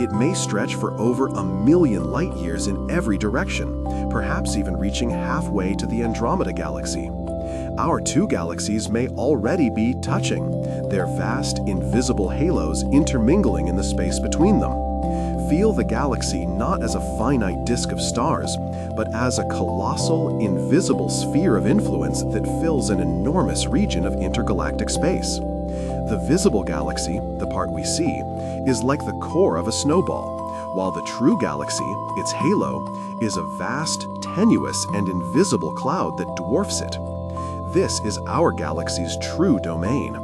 It may stretch for over 1 million light-years in every direction, perhaps even reaching halfway to the Andromeda Galaxy. Our two galaxies may already be touching, their vast, invisible halos intermingling in the space between them. Feel the galaxy not as a finite disk of stars, but as a colossal, invisible sphere of influence that fills an enormous region of intergalactic space. The visible galaxy, the part we see, is like the core of a snowball, while the true galaxy, its halo, is a vast, tenuous, and invisible cloud that dwarfs it. This is our galaxy's true domain.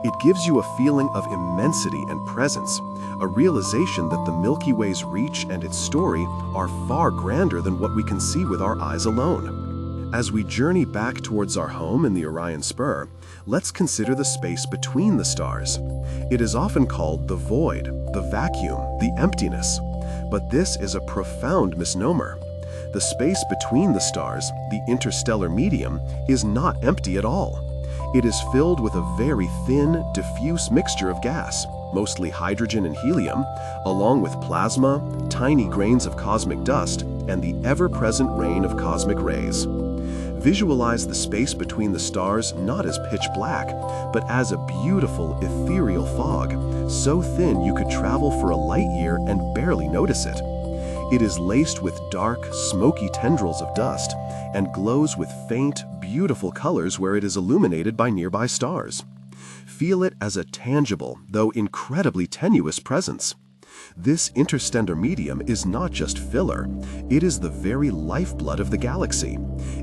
It gives you a feeling of immensity and presence, a realization that the Milky Way's reach and its story are far grander than what we can see with our eyes alone. As we journey back towards our home in the Orion Spur, let's consider the space between the stars. It is often called the void, the vacuum, the emptiness. But this is a profound misnomer. The space between the stars, the interstellar medium, is not empty at all. It is filled with a very thin, diffuse mixture of gas, mostly hydrogen and helium, along with plasma, tiny grains of cosmic dust, and the ever-present rain of cosmic rays. Visualize the space between the stars not as pitch black, but as a beautiful, ethereal fog, so thin you could travel for a light year and barely notice it. It is laced with dark, smoky tendrils of dust and glows with faint, beautiful colors where it is illuminated by nearby stars. Feel it as a tangible, though incredibly tenuous presence. This interstellar medium is not just filler, it is the very lifeblood of the galaxy.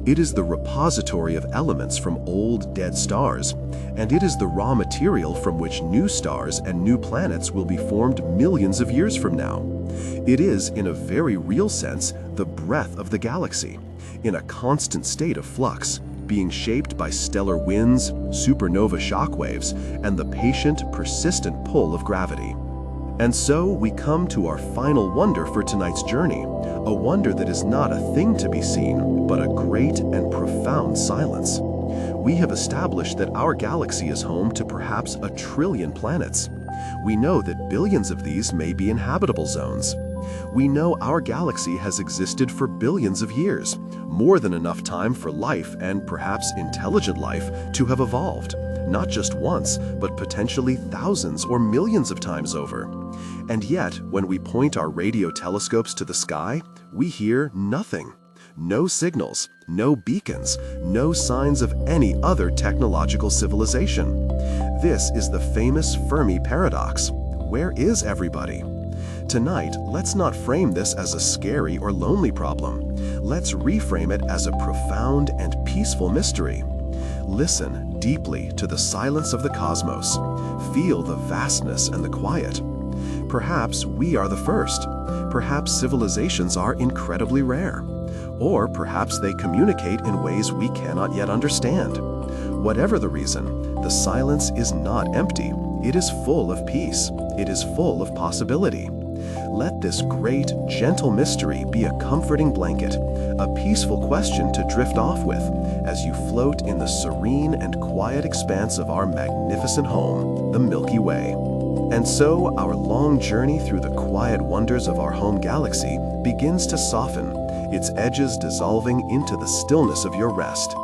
It is the repository of elements from old, dead stars, and it is the raw material from which new stars and new planets will be formed millions of years from now. It is, in a very real sense, the breath of the galaxy, in a constant state of flux, being shaped by stellar winds, supernova shockwaves, and the patient, persistent pull of gravity. And so we come to our final wonder for tonight's journey, a wonder that is not a thing to be seen, but a great and profound silence. We have established that our galaxy is home to perhaps 1 trillion planets. We know that billions of these may be inhabitable zones. We know our galaxy has existed for billions of years, more than enough time for life and perhaps intelligent life to have evolved, not just once, but potentially thousands or millions of times over. And yet, when we point our radio telescopes to the sky, we hear nothing. No signals, no beacons, no signs of any other technological civilization. This is the famous Fermi paradox. Where is everybody? Tonight, let's not frame this as a scary or lonely problem. Let's reframe it as a profound and peaceful mystery. Listen deeply to the silence of the cosmos. Feel the vastness and the quiet. Perhaps we are the first. Perhaps civilizations are incredibly rare. Or perhaps they communicate in ways we cannot yet understand. Whatever the reason, the silence is not empty. It is full of peace. It is full of possibility. Let this great, gentle mystery be a comforting blanket, a peaceful question to drift off with as you float in the serene and quiet expanse of our magnificent home, the Milky Way. And so our long journey through the quiet wonders of our home galaxy begins to soften, its edges dissolving into the stillness of your rest.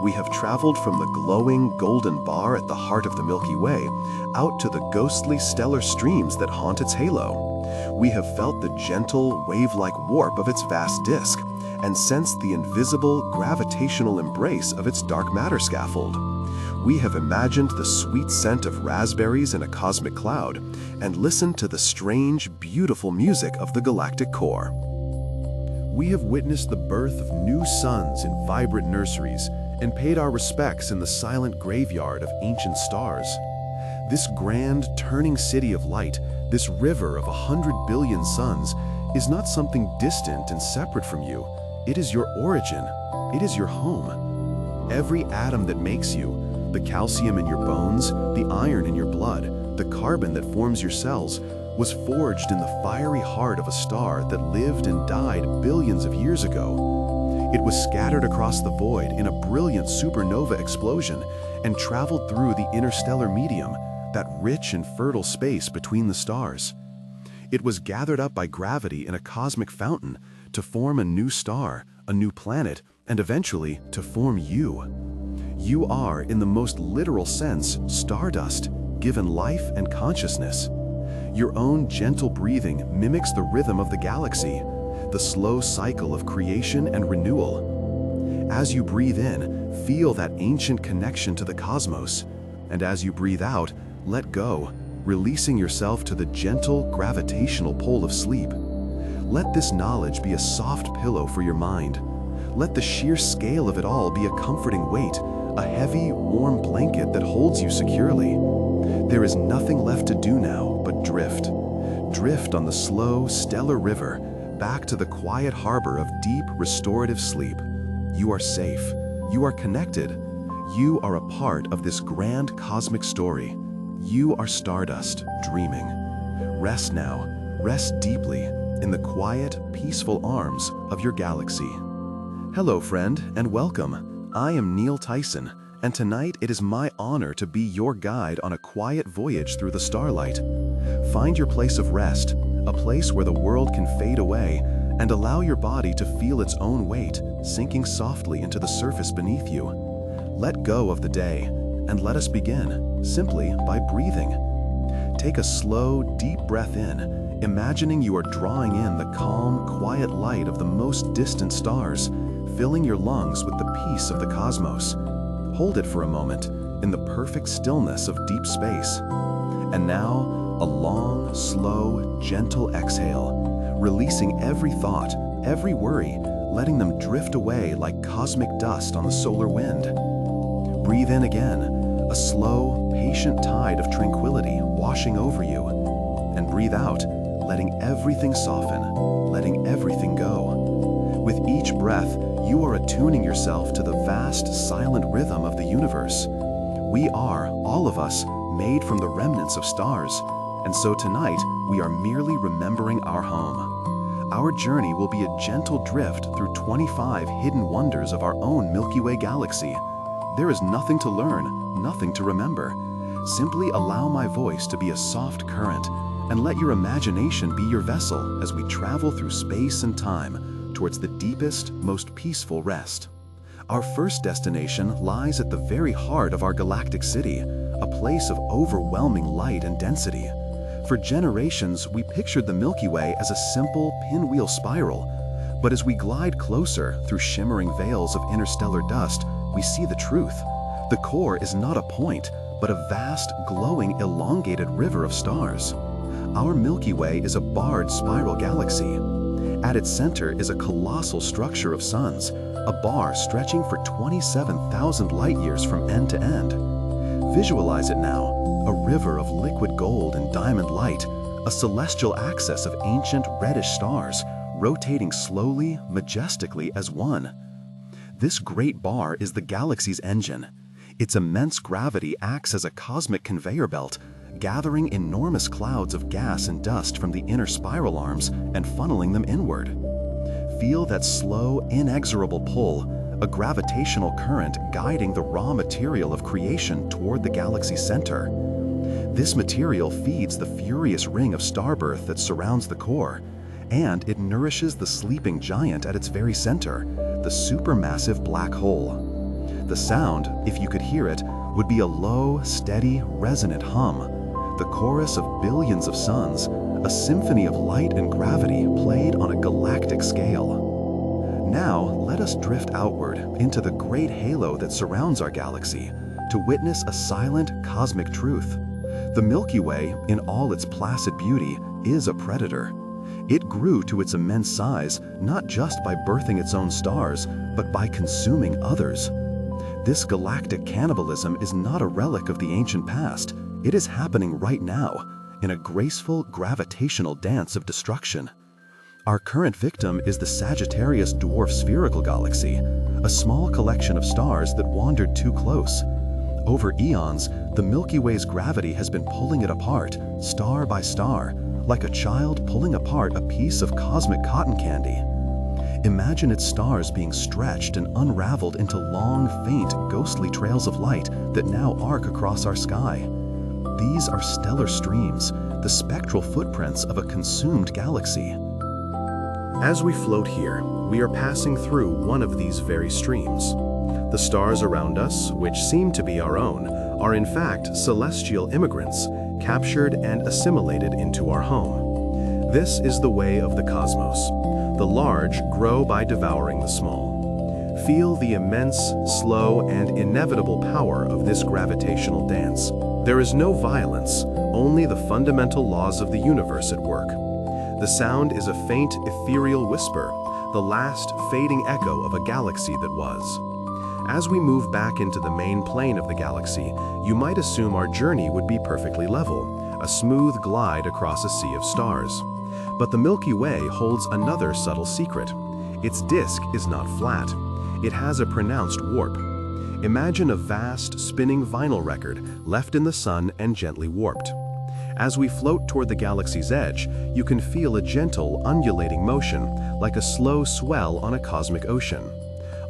We have traveled from the glowing golden bar at the heart of the Milky Way out to the ghostly stellar streams that haunt its halo. We have felt the gentle, wave-like warp of its vast disk and sensed the invisible, gravitational embrace of its dark matter scaffold. We have imagined the sweet scent of raspberries in a cosmic cloud and listened to the strange, beautiful music of the galactic core. We have witnessed the birth of new suns in vibrant nurseries and paid our respects in the silent graveyard of ancient stars. This grand, turning city of light, this river of 100 billion suns, is not something distant and separate from you. It is your origin. It is your home. Every atom that makes you, the calcium in your bones, the iron in your blood, the carbon that forms your cells, was forged in the fiery heart of a star that lived and died billions of years ago. It was scattered across the void in a brilliant supernova explosion and traveled through the interstellar medium, that rich and fertile space between the stars. It was gathered up by gravity in a cosmic fountain to form a new star, a new planet, and eventually to form you. You are, in the most literal sense, stardust, given life and consciousness. Your own gentle breathing mimics the rhythm of the galaxy, the slow cycle of creation and renewal. As you breathe in, feel that ancient connection to the cosmos, and as you breathe out, let go, releasing yourself to the gentle gravitational pull of sleep. Let this knowledge be a soft pillow for your mind. Let the sheer scale of it all be a comforting weight, a heavy, warm blanket that holds you securely. There is nothing left to do now but drift. Drift on the slow, stellar river, back to the quiet harbor of deep, restorative sleep. You are safe. You are connected. You are a part of this grand cosmic story. You are stardust, dreaming. Rest now, rest deeply in the quiet, peaceful arms of your galaxy. Hello, friend, and welcome. I am Neil Tyson, and tonight it is my honor to be your guide on a quiet voyage through the starlight. Find your place of rest, a place where the world can fade away, and allow your body to feel its own weight, sinking softly into the surface beneath you. Let go of the day, and let us begin, simply by breathing. Take a slow, deep breath in, imagining you are drawing in the calm, quiet light of the most distant stars, filling your lungs with the peace of the cosmos. Hold it for a moment, in the perfect stillness of deep space. And now, a long, slow, gentle exhale, releasing every thought, every worry, letting them drift away like cosmic dust on the solar wind. Breathe in again, a slow, patient tide of tranquility washing over you. And breathe out, letting everything soften, letting everything go. With each breath, you are attuning yourself to the vast, silent rhythm of the universe. We are, all of us, made from the remnants of stars, and so tonight we are merely remembering our home. Our journey will be a gentle drift through 25 hidden wonders of our own Milky Way galaxy. There is nothing to learn, nothing to remember. Simply allow my voice to be a soft current, and let your imagination be your vessel as we travel through space and time towards the deepest, most peaceful rest. Our first destination lies at the very heart of our galactic city, a place of overwhelming light and density. For generations, we pictured the Milky Way as a simple pinwheel spiral, But as we glide closer through shimmering veils of interstellar dust, we see the truth. The core is not a point, but a vast, glowing, elongated river of stars. Our Milky Way is a barred spiral galaxy. At its center is a colossal structure of suns, a bar stretching for 27,000 light-years from end to end. Visualize it now, a river of liquid gold and diamond light, a celestial axis of ancient reddish stars, rotating slowly, majestically as one. This great bar is the galaxy's engine. Its immense gravity acts as a cosmic conveyor belt, gathering enormous clouds of gas and dust from the inner spiral arms and funneling them inward. Feel that slow, inexorable pull, a gravitational current guiding the raw material of creation toward the galaxy's center. This material feeds the furious ring of starbirth that surrounds the core, and it nourishes the sleeping giant at its very center, the supermassive black hole. The sound, if you could hear it, would be a low, steady, resonant hum, the chorus of billions of suns, a symphony of light and gravity played on a galactic scale. Now, let us drift outward into the great halo that surrounds our galaxy to witness a silent cosmic truth. The Milky Way, in all its placid beauty, is a predator. It grew to its immense size not just by birthing its own stars, but by consuming others. This galactic cannibalism is not a relic of the ancient past. It is happening right now, in a graceful gravitational dance of destruction. Our current victim is the Sagittarius dwarf spherical galaxy, a small collection of stars that wandered too close. Over eons, the Milky Way's gravity has been pulling it apart, star by star, like a child pulling apart a piece of cosmic cotton candy. Imagine its stars being stretched and unraveled into long, faint, ghostly trails of light that now arc across our sky. These are stellar streams, the spectral footprints of a consumed galaxy. As we float here, we are passing through one of these very streams. The stars around us, which seem to be our own, are in fact celestial immigrants, captured and assimilated into our home. This is the way of the cosmos. The large grow by devouring the small. Feel the immense, slow, and inevitable power of this gravitational dance. There is no violence, only the fundamental laws of the universe at work. The sound is a faint, ethereal whisper, the last fading echo of a galaxy that was. As we move back into the main plane of the galaxy, you might assume our journey would be perfectly level, a smooth glide across a sea of stars. But the Milky Way holds another subtle secret. Its disk is not flat. It has a pronounced warp. Imagine a vast, spinning vinyl record left in the sun and gently warped. As we float toward the galaxy's edge, you can feel a gentle, undulating motion, like a slow swell on a cosmic ocean.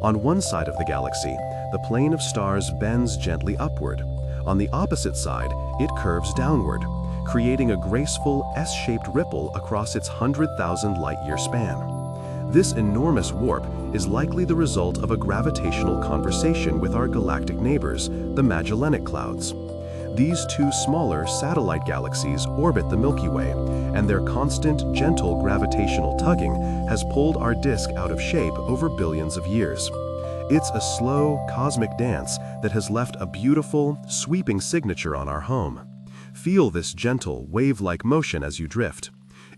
On one side of the galaxy, the plane of stars bends gently upward. On the opposite side, it curves downward, creating a graceful S-shaped ripple across its 100,000 light-year span. This enormous warp is likely the result of a gravitational conversation with our galactic neighbors, the Magellanic Clouds. These two smaller satellite galaxies orbit the Milky Way, and their constant, gentle gravitational tugging has pulled our disk out of shape over billions of years. It's a slow, cosmic dance that has left a beautiful, sweeping signature on our home. Feel this gentle, wave-like motion as you drift.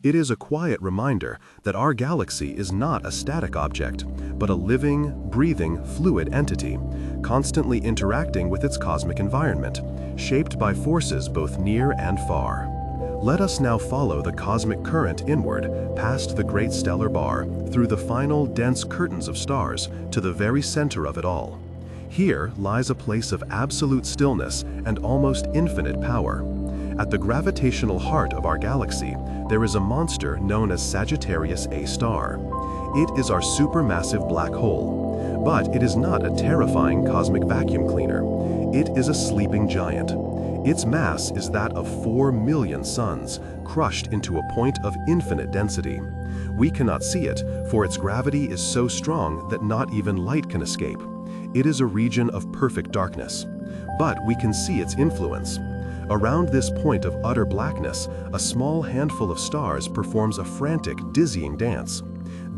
It is a quiet reminder that our galaxy is not a static object, but a living, breathing, fluid entity, constantly interacting with its cosmic environment, shaped by forces both near and far. Let us now follow the cosmic current inward, past the great stellar bar, through the final dense curtains of stars, to the very center of it all. Here lies a place of absolute stillness and almost infinite power. At the gravitational heart of our galaxy, there is a monster known as Sagittarius A star. It is our supermassive black hole. But it is not a terrifying cosmic vacuum cleaner. It is a sleeping giant. Its mass is that of 4 million suns, crushed into a point of infinite density. We cannot see it, for its gravity is so strong that not even light can escape. It is a region of perfect darkness. But we can see its influence. Around this point of utter blackness, a small handful of stars performs a frantic, dizzying dance.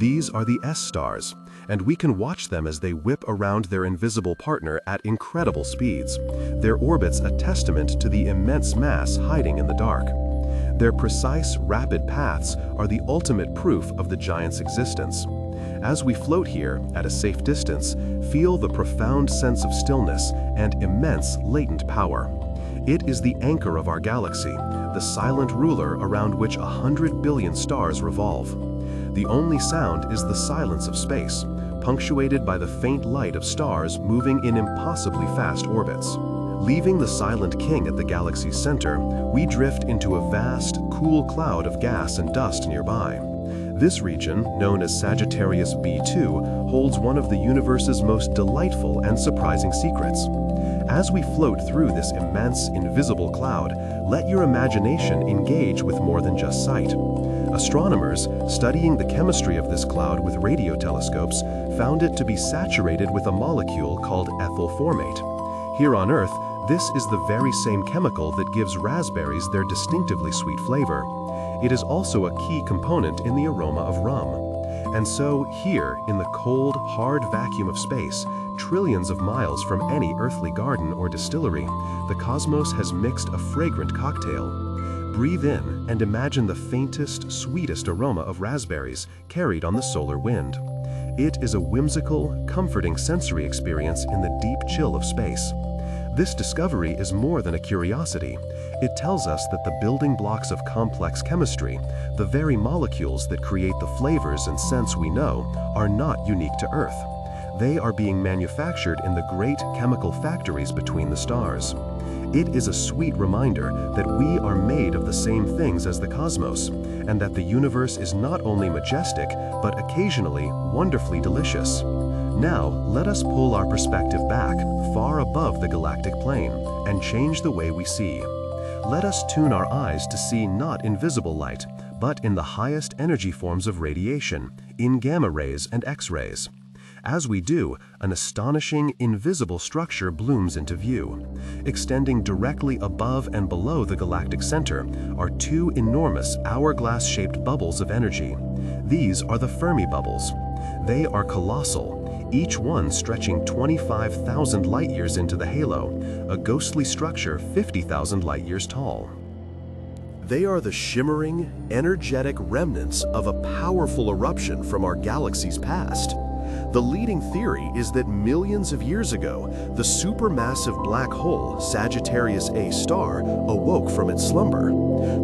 These are the S-stars, and we can watch them as they whip around their invisible partner at incredible speeds, their orbits a testament to the immense mass hiding in the dark. Their precise, rapid paths are the ultimate proof of the giant's existence. As we float here, at a safe distance, feel the profound sense of stillness and immense latent power. It is the anchor of our galaxy, the silent ruler around which 100 billion stars revolve. The only sound is the silence of space, punctuated by the faint light of stars moving in impossibly fast orbits. Leaving the silent king at the galaxy's center, we drift into a vast, cool cloud of gas and dust nearby. This region, known as Sagittarius B2, holds one of the universe's most delightful and surprising secrets. As we float through this immense, invisible cloud, let your imagination engage with more than just sight. Astronomers, studying the chemistry of this cloud with radio telescopes, found it to be saturated with a molecule called ethyl formate. Here on Earth, this is the very same chemical that gives raspberries their distinctively sweet flavor. It is also a key component in the aroma of rum. And so, here, in the cold, hard vacuum of space, trillions of miles from any earthly garden or distillery, the cosmos has mixed a fragrant cocktail. Breathe in and imagine the faintest, sweetest aroma of raspberries carried on the solar wind. It is a whimsical, comforting sensory experience in the deep chill of space. This discovery is more than a curiosity. It tells us that the building blocks of complex chemistry, the very molecules that create the flavors and scents we know, are not unique to Earth. They are being manufactured in the great chemical factories between the stars. It is a sweet reminder that we are made of the same things as the cosmos, and that the universe is not only majestic, but occasionally wonderfully delicious. Now, let us pull our perspective back, far above the galactic plane, and change the way we see. Let us tune our eyes to see not invisible light, but in the highest energy forms of radiation, in gamma rays and X-rays. As we do, an astonishing, invisible structure blooms into view. Extending directly above and below the galactic center are two enormous hourglass-shaped bubbles of energy. These are the Fermi bubbles. They are colossal, each one stretching 25,000 light-years into the halo, a ghostly structure 50,000 light-years tall. They are the shimmering, energetic remnants of a powerful eruption from our galaxy's past. The leading theory is that millions of years ago, the supermassive black hole, Sagittarius A star, awoke from its slumber.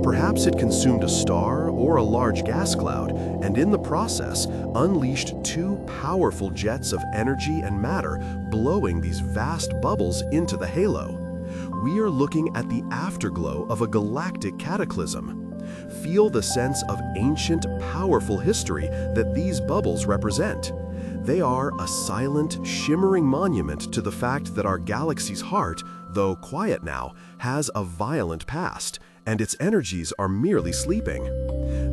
Perhaps it consumed a star or a large gas cloud, and in the process, unleashed two powerful jets of energy and matter, blowing these vast bubbles into the halo. We are looking at the afterglow of a galactic cataclysm. Feel the sense of ancient, powerful history that these bubbles represent. They are a silent, shimmering monument to the fact that our galaxy's heart, though quiet now, has a violent past, and its energies are merely sleeping.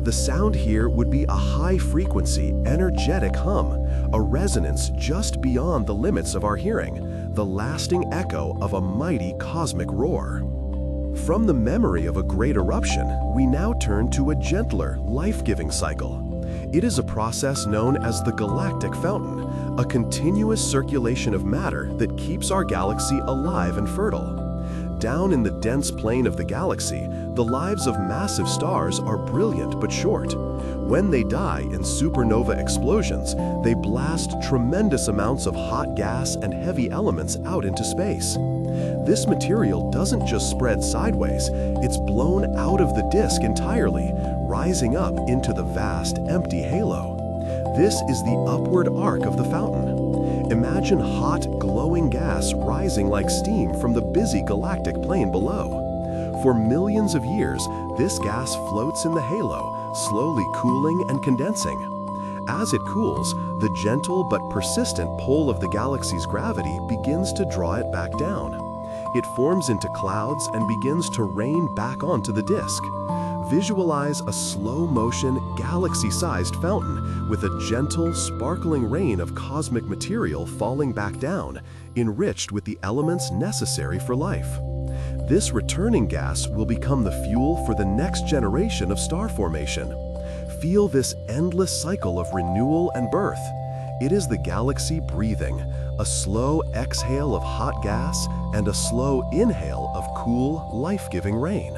The sound here would be a high-frequency, energetic hum, a resonance just beyond the limits of our hearing, the lasting echo of a mighty cosmic roar. From the memory of a great eruption, we now turn to a gentler, life-giving cycle. It is a process known as the galactic fountain, a continuous circulation of matter that keeps our galaxy alive and fertile. Down in the dense plane of the galaxy, the lives of massive stars are brilliant but short. When they die in supernova explosions, they blast tremendous amounts of hot gas and heavy elements out into space. This material doesn't just spread sideways, it's blown out of the disk entirely, rising up into the vast, empty halo. This is the upward arc of the fountain. Imagine hot, glowing gas rising like steam from the busy galactic plane below. For millions of years, this gas floats in the halo, slowly cooling and condensing. As it cools, the gentle but persistent pull of the galaxy's gravity begins to draw it back down. It forms into clouds and begins to rain back onto the disk. Visualize a slow-motion, galaxy-sized fountain with a gentle, sparkling rain of cosmic material falling back down, enriched with the elements necessary for life. This returning gas will become the fuel for the next generation of star formation. Feel this endless cycle of renewal and birth. It is the galaxy breathing, a slow exhale of hot gas and a slow inhale of cool, life-giving rain.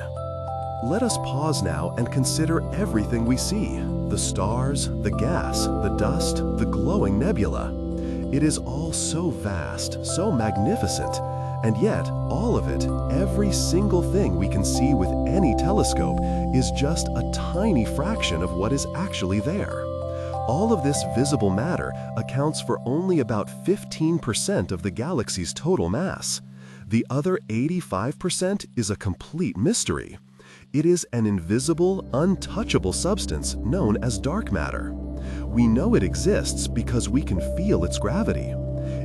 Let us pause now and consider everything we see: the stars, the gas, the dust, the glowing nebula. It is all so vast, so magnificent, and yet all of it, every single thing we can see with any telescope, is just a tiny fraction of what is actually there. All of this visible matter accounts for only about 15% of the galaxy's total mass. The other 85% is a complete mystery. It is an invisible, untouchable substance known as dark matter. We know it exists because we can feel its gravity.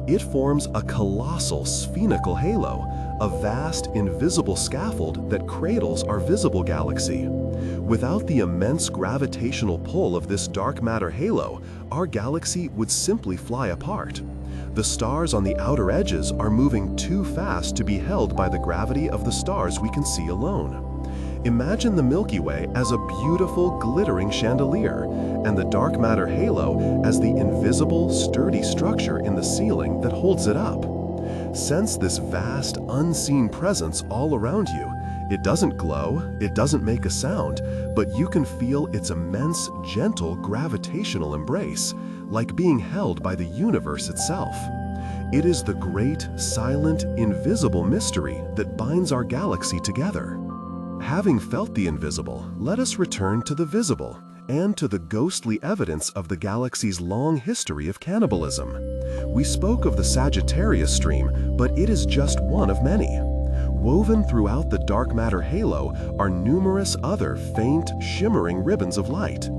It forms a colossal sphenical halo, a vast, invisible scaffold that cradles our visible galaxy. Without the immense gravitational pull of this dark matter halo, our galaxy would simply fly apart. The stars on the outer edges are moving too fast to be held by the gravity of the stars we can see alone. Imagine the Milky Way as a beautiful, glittering chandelier, and the dark matter halo as the invisible, sturdy structure in the ceiling that holds it up. Sense this vast, unseen presence all around you. It doesn't glow, it doesn't make a sound, but you can feel its immense, gentle, gravitational embrace, like being held by the universe itself. It is the great, silent, invisible mystery that binds our galaxy together. Having felt the invisible, let us return to the visible and to the ghostly evidence of the galaxy's long history of cannibalism. We spoke of the Sagittarius stream, but it is just one of many. Woven throughout the dark matter halo are numerous other faint, shimmering ribbons of light.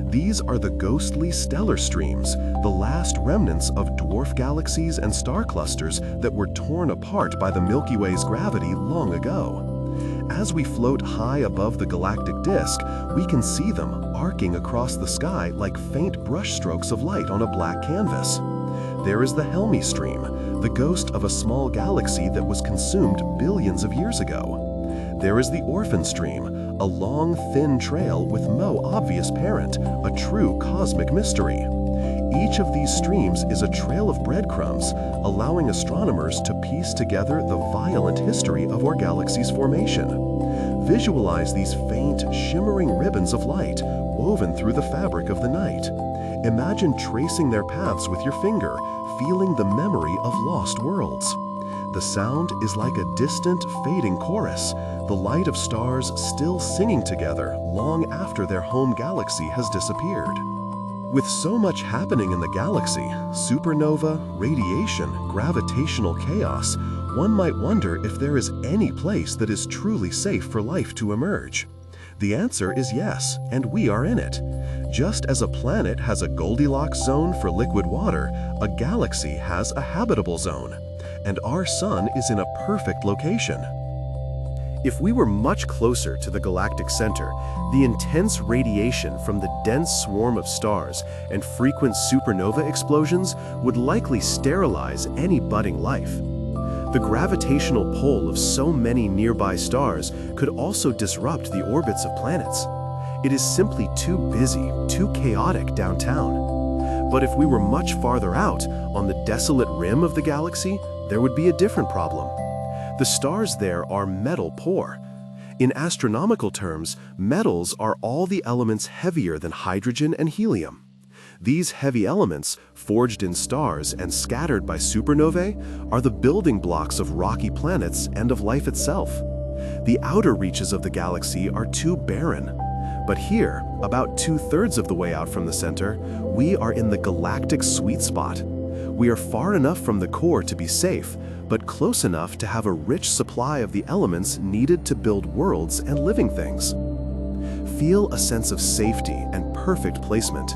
These are the ghostly stellar streams, the last remnants of dwarf galaxies and star clusters that were torn apart by the Milky Way's gravity long ago. As we float high above the galactic disk, we can see them arcing across the sky like faint brushstrokes of light on a black canvas. There is the Helmi stream, the ghost of a small galaxy that was consumed billions of years ago. There is the Orphan stream, a long, thin trail with no obvious parent, a true cosmic mystery. Each of these streams is a trail of breadcrumbs, allowing astronomers to piece together the violent history of our galaxy's formation. Visualize these faint, shimmering ribbons of light woven through the fabric of the night. Imagine tracing their paths with your finger, feeling the memory of lost worlds. The sound is like a distant, fading chorus, the light of stars still singing together long after their home galaxy has disappeared. With so much happening in the galaxy, supernova, radiation, gravitational chaos, one might wonder if there is any place that is truly safe for life to emerge. The answer is yes, and we are in it. Just as a planet has a Goldilocks zone for liquid water, a galaxy has a habitable zone. And our sun is in a perfect location. If we were much closer to the galactic center, the intense radiation from the dense swarm of stars and frequent supernova explosions would likely sterilize any budding life. The gravitational pull of so many nearby stars could also disrupt the orbits of planets. It is simply too busy, too chaotic downtown. But if we were much farther out, on the desolate rim of the galaxy, there would be a different problem. The stars there are metal poor. In astronomical terms, metals are all the elements heavier than hydrogen and helium. These heavy elements, forged in stars and scattered by supernovae, are the building blocks of rocky planets and of life itself. The outer reaches of the galaxy are too barren. But here, about 2/3 of the way out from the center, we are in the galactic sweet spot. We are far enough from the core to be safe, but close enough to have a rich supply of the elements needed to build worlds and living things. Feel a sense of safety and perfect placement.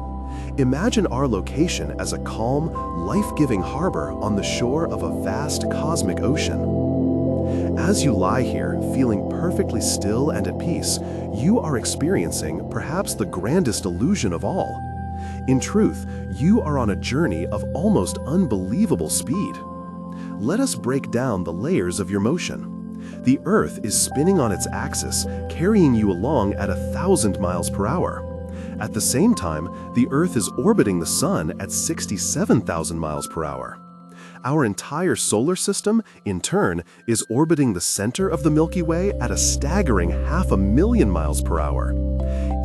Imagine our location as a calm, life-giving harbor on the shore of a vast cosmic ocean. As you lie here, feeling perfectly still and at peace, you are experiencing perhaps the grandest illusion of all. In truth, you are on a journey of almost unbelievable speed. Let us break down the layers of your motion. The Earth is spinning on its axis, carrying you along at 1,000 miles per hour. At the same time, the Earth is orbiting the Sun at 67,000 miles per hour. Our entire solar system, in turn, is orbiting the center of the Milky Way at a staggering 500,000 miles per hour.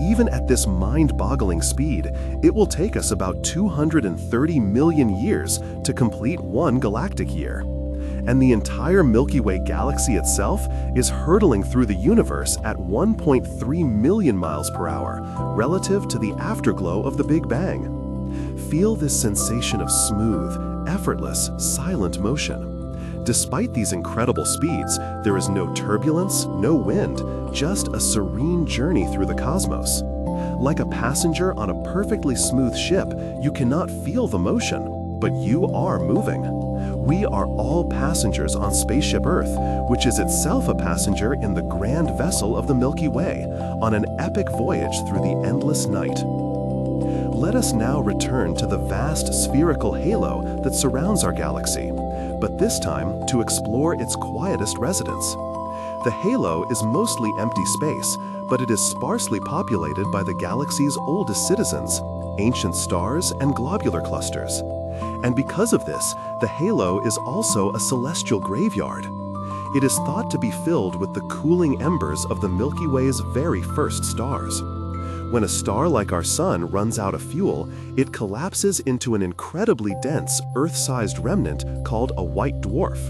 Even at this mind-boggling speed, it will take us about 230 million years to complete one galactic year. And the entire Milky Way galaxy itself is hurtling through the universe at 1.3 million miles per hour, relative to the afterglow of the Big Bang. Feel this sensation of smooth, effortless, silent motion. Despite these incredible speeds, there is no turbulence, no wind, just a serene journey through the cosmos. Like a passenger on a perfectly smooth ship, you cannot feel the motion, but you are moving. We are all passengers on Spaceship Earth, which is itself a passenger in the grand vessel of the Milky Way, on an epic voyage through the endless night. Let us now return to the vast spherical halo that surrounds our galaxy, but this time to explore its quietest residents. The halo is mostly empty space, but it is sparsely populated by the galaxy's oldest citizens, ancient stars and globular clusters. And because of this, the halo is also a celestial graveyard. It is thought to be filled with the cooling embers of the Milky Way's very first stars. When a star like our Sun runs out of fuel, it collapses into an incredibly dense, Earth-sized remnant called a white dwarf.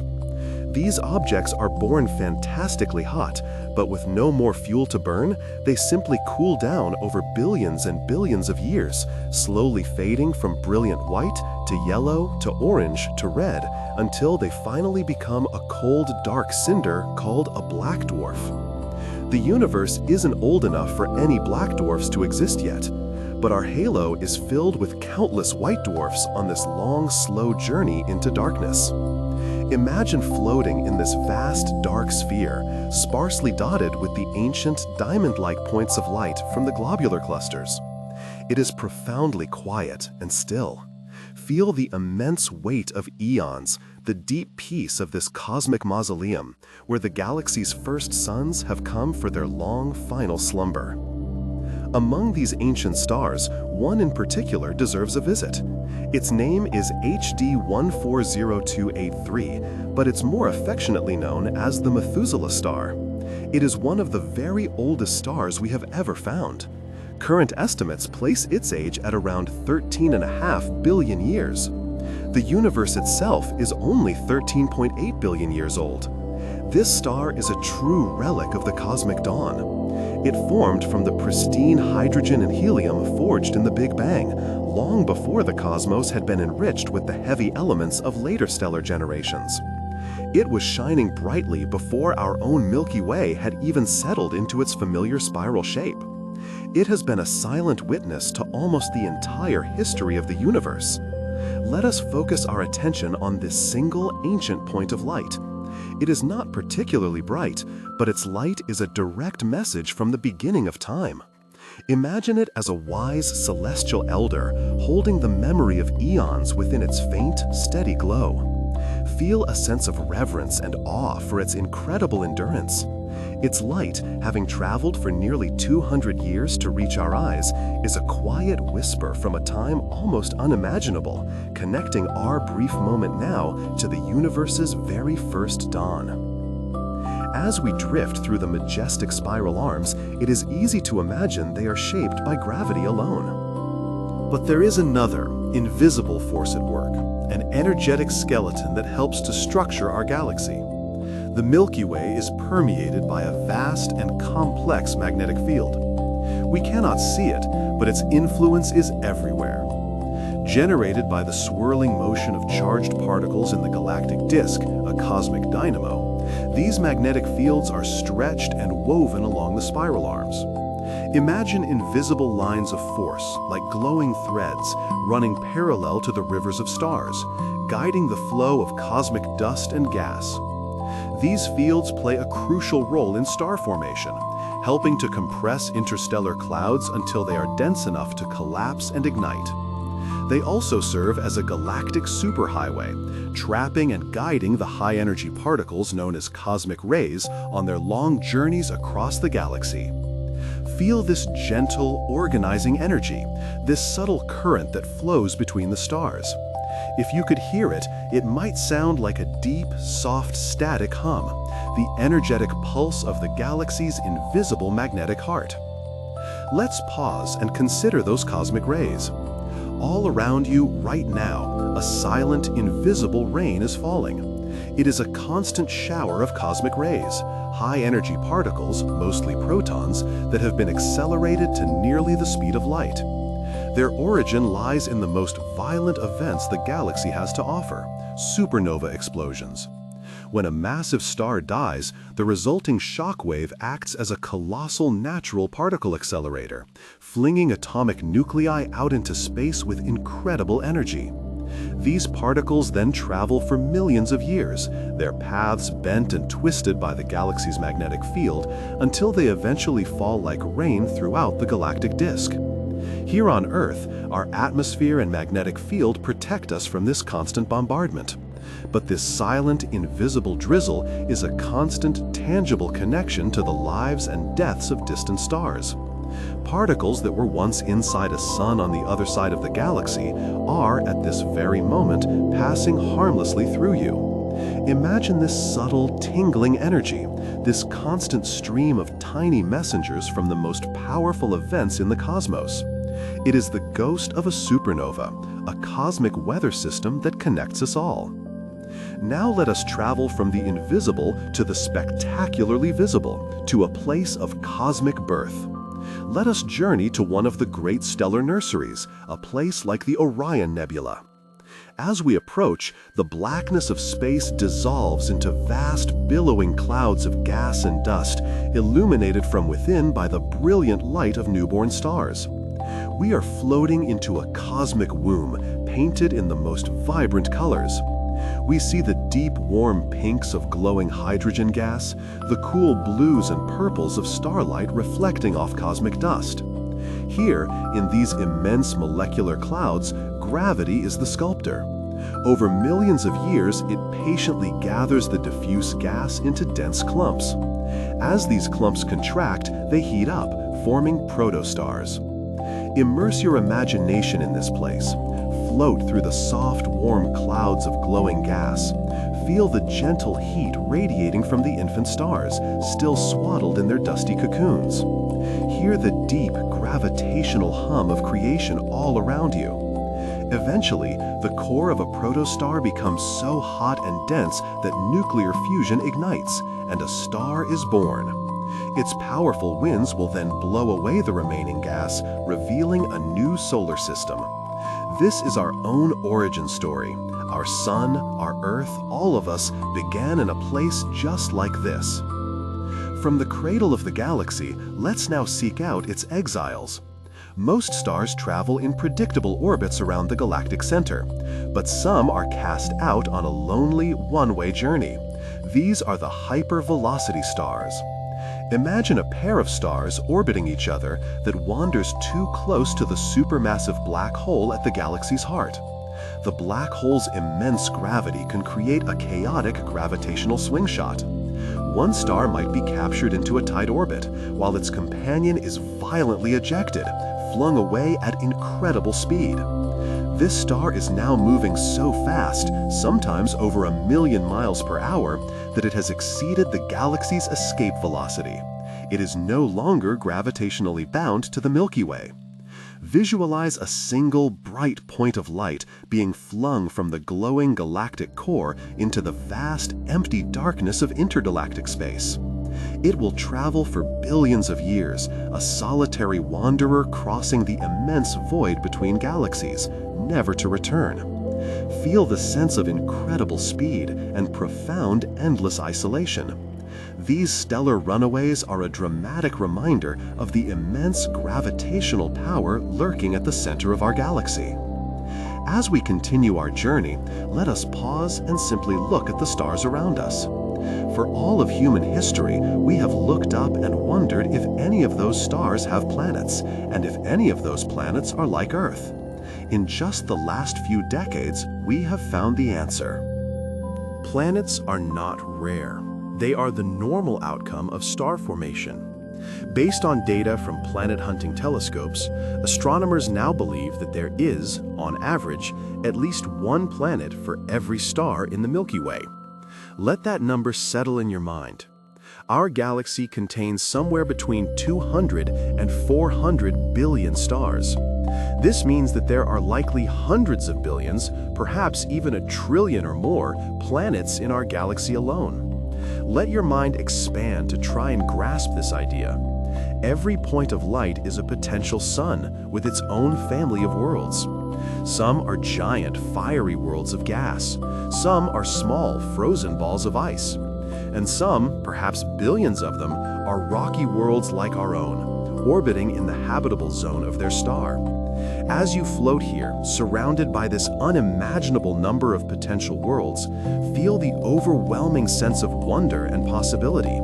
These objects are born fantastically hot, but with no more fuel to burn, they simply cool down over billions and billions of years, slowly fading from brilliant white to yellow to orange to red, until they finally become a cold, dark cinder called a black dwarf. The universe isn't old enough for any black dwarfs to exist yet, but our halo is filled with countless white dwarfs on this long, slow journey into darkness. Imagine floating in this vast, dark sphere, sparsely dotted with the ancient, diamond-like points of light from the globular clusters. It is profoundly quiet and still. Feel the immense weight of eons, the deep peace of this cosmic mausoleum, where the galaxy's first suns have come for their long, final slumber. Among these ancient stars, one in particular deserves a visit. Its name is HD 140283, but it's more affectionately known as the Methuselah star. It is one of the very oldest stars we have ever found. Current estimates place its age at around 13.5 billion years. The universe itself is only 13.8 billion years old. This star is a true relic of the cosmic dawn. It formed from the pristine hydrogen and helium forged in the Big Bang, long before the cosmos had been enriched with the heavy elements of later stellar generations. It was shining brightly before our own Milky Way had even settled into its familiar spiral shape. It has been a silent witness to almost the entire history of the universe. Let us focus our attention on this single ancient point of light. It is not particularly bright, but its light is a direct message from the beginning of time. Imagine it as a wise celestial elder holding the memory of eons within its faint, steady glow. Feel a sense of reverence and awe for its incredible endurance. Its light, having traveled for nearly 200 years to reach our eyes, is a quiet whisper from a time almost unimaginable, connecting our brief moment now to the universe's very first dawn. As we drift through the majestic spiral arms, it is easy to imagine they are shaped by gravity alone. But there is another, invisible force at work, an energetic skeleton that helps to structure our galaxy. The Milky Way is permeated by a vast and complex magnetic field. We cannot see it, but its influence is everywhere. Generated by the swirling motion of charged particles in the galactic disk, a cosmic dynamo, these magnetic fields are stretched and woven along the spiral arms. Imagine invisible lines of force, like glowing threads, running parallel to the rivers of stars, guiding the flow of cosmic dust and gas. These fields play a crucial role in star formation, helping to compress interstellar clouds until they are dense enough to collapse and ignite. They also serve as a galactic superhighway, trapping and guiding the high-energy particles known as cosmic rays on their long journeys across the galaxy. Feel this gentle, organizing energy, this subtle current that flows between the stars. If you could hear it, it might sound like a deep, soft, static hum, the energetic pulse of the galaxy's invisible magnetic heart. Let's pause and consider those cosmic rays. All around you right now, a silent, invisible rain is falling. It is a constant shower of cosmic rays, high-energy particles, mostly protons, that have been accelerated to nearly the speed of light. Their origin lies in the most violent events the galaxy has to offer, supernova explosions. When a massive star dies, the resulting shock wave acts as a colossal natural particle accelerator, flinging atomic nuclei out into space with incredible energy. These particles then travel for millions of years, their paths bent and twisted by the galaxy's magnetic field, until they eventually fall like rain throughout the galactic disk. Here on Earth, our atmosphere and magnetic field protect us from this constant bombardment. But this silent, invisible drizzle is a constant, tangible connection to the lives and deaths of distant stars. Particles that were once inside a sun on the other side of the galaxy are, at this very moment, passing harmlessly through you. Imagine this subtle, tingling energy, this constant stream of tiny messengers from the most powerful events in the cosmos. It is the ghost of a supernova, a cosmic weather system that connects us all. Now let us travel from the invisible to the spectacularly visible, to a place of cosmic birth. Let us journey to one of the great stellar nurseries, a place like the Orion Nebula. As we approach, the blackness of space dissolves into vast, billowing clouds of gas and dust, illuminated from within by the brilliant light of newborn stars. We are floating into a cosmic womb, painted in the most vibrant colors. We see the deep, warm pinks of glowing hydrogen gas, the cool blues and purples of starlight reflecting off cosmic dust. Here, in these immense molecular clouds, gravity is the sculptor. Over millions of years, it patiently gathers the diffuse gas into dense clumps. As these clumps contract, they heat up, forming protostars. Immerse your imagination in this place. Float through the soft, warm clouds of glowing gas. Feel the gentle heat radiating from the infant stars, still swaddled in their dusty cocoons. Hear the deep, gravitational hum of creation all around you. Eventually, the core of a protostar becomes so hot and dense that nuclear fusion ignites, and a star is born. Its powerful winds will then blow away the remaining gas, revealing a new solar system. This is our own origin story. Our sun, our Earth, all of us began in a place just like this. From the cradle of the galaxy, let's now seek out its exiles. Most stars travel in predictable orbits around the galactic center, but some are cast out on a lonely, one-way journey. These are the hypervelocity stars. Imagine a pair of stars orbiting each other that wanders too close to the supermassive black hole at the galaxy's heart. The black hole's immense gravity can create a chaotic gravitational slingshot. One star might be captured into a tight orbit, while its companion is violently ejected, flung away at incredible speed. This star is now moving so fast, sometimes over 1,000,000 miles per hour, that it has exceeded the galaxy's escape velocity. It is no longer gravitationally bound to the Milky Way. Visualize a single bright point of light being flung from the glowing galactic core into the vast, empty darkness of intergalactic space. It will travel for billions of years, a solitary wanderer crossing the immense void between galaxies, never to return. Feel the sense of incredible speed and profound, endless isolation. These stellar runaways are a dramatic reminder of the immense gravitational power lurking at the center of our galaxy. As we continue our journey, let us pause and simply look at the stars around us. For all of human history, we have looked up and wondered if any of those stars have planets, and if any of those planets are like Earth. In just the last few decades, we have found the answer. Planets are not rare. They are the normal outcome of star formation. Based on data from planet-hunting telescopes, astronomers now believe that there is, on average, at least one planet for every star in the Milky Way. Let that number settle in your mind. Our galaxy contains somewhere between 200 and 400 billion stars. This means that there are likely hundreds of billions, perhaps even a trillion or more, planets in our galaxy alone. Let your mind expand to try and grasp this idea. Every point of light is a potential sun with its own family of worlds. Some are giant, fiery worlds of gas. Some are small, frozen balls of ice. And some, perhaps billions of them, are rocky worlds like our own, orbiting in the habitable zone of their star. As you float here, surrounded by this unimaginable number of potential worlds, feel the overwhelming sense of wonder and possibility.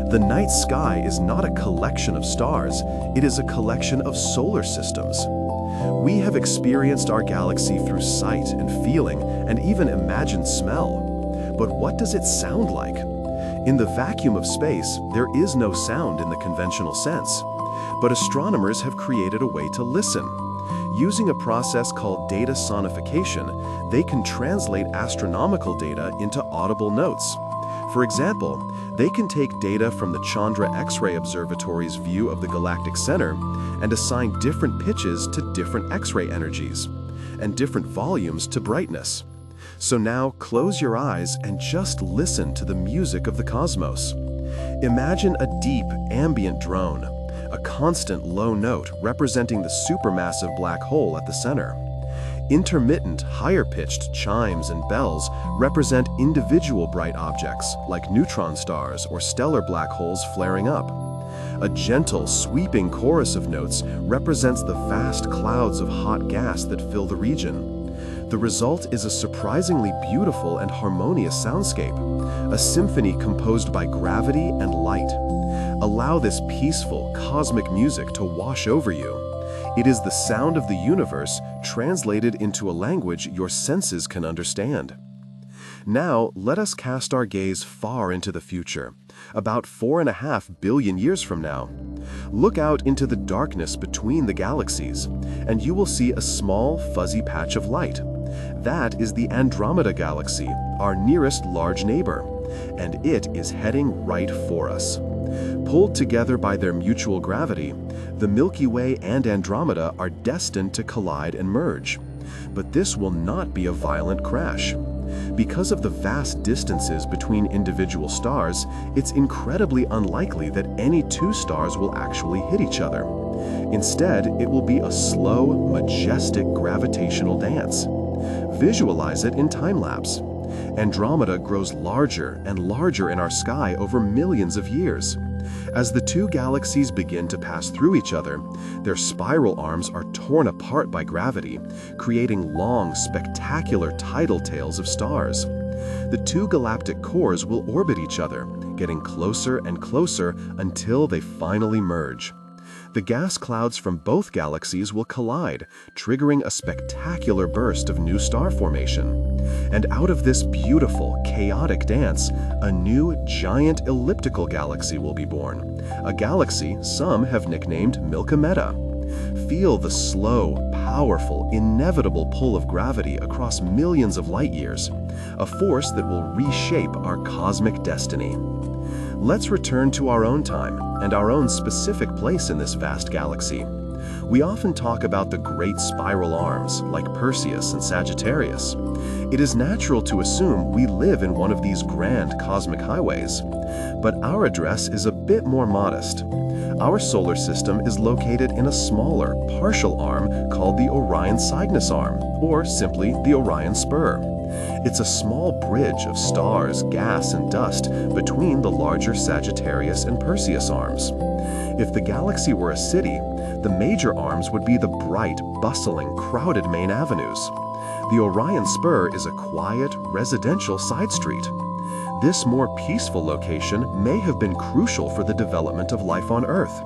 The night sky is not a collection of stars, it is a collection of solar systems. We have experienced our galaxy through sight and feeling and even imagined smell. But what does it sound like? In the vacuum of space, there is no sound in the conventional sense. But astronomers have created a way to listen. Using a process called data sonification, they can translate astronomical data into audible notes. For example, they can take data from the Chandra X-ray Observatory's view of the galactic center and assign different pitches to different X-ray energies and different volumes to brightness. So now close your eyes and just listen to the music of the cosmos. Imagine a deep, ambient drone, a constant low note representing the supermassive black hole at the center. Intermittent, higher-pitched chimes and bells represent individual bright objects, like neutron stars or stellar black holes flaring up. A gentle, sweeping chorus of notes represents the vast clouds of hot gas that fill the region. The result is a surprisingly beautiful and harmonious soundscape, a symphony composed by gravity and light. Allow this peaceful, cosmic music to wash over you. It is the sound of the universe translated into a language your senses can understand. Now, let us cast our gaze far into the future, about 4.5 billion years from now. Look out into the darkness between the galaxies, and you will see a small, fuzzy patch of light. That is the Andromeda Galaxy, our nearest large neighbor, and it is heading right for us. Pulled together by their mutual gravity, the Milky Way and Andromeda are destined to collide and merge. But this will not be a violent crash. Because of the vast distances between individual stars, it's incredibly unlikely that any two stars will actually hit each other. Instead, it will be a slow, majestic gravitational dance. Visualize it in time-lapse. Andromeda grows larger and larger in our sky over millions of years. As the two galaxies begin to pass through each other, their spiral arms are torn apart by gravity, creating long, spectacular tidal tails of stars. The two galactic cores will orbit each other, getting closer and closer until they finally merge. The gas clouds from both galaxies will collide, triggering a spectacular burst of new star formation. And out of this beautiful, chaotic dance, a new, giant elliptical galaxy will be born. A galaxy some have nicknamed Milky Way. Feel the slow, powerful, inevitable pull of gravity across millions of light years, a force that will reshape our cosmic destiny. Let's return to our own time and our own specific place in this vast galaxy. We often talk about the great spiral arms, like Perseus and Sagittarius. It is natural to assume we live in one of these grand cosmic highways. But our address is a bit more modest. Our solar system is located in a smaller, partial arm called the Orion Cygnus Arm, or simply the Orion Spur. It's a small bridge of stars, gas, and dust between the larger Sagittarius and Perseus arms. If the galaxy were a city, the major arms would be the bright, bustling, crowded main avenues. The Orion Spur is a quiet, residential side street. This more peaceful location may have been crucial for the development of life on Earth,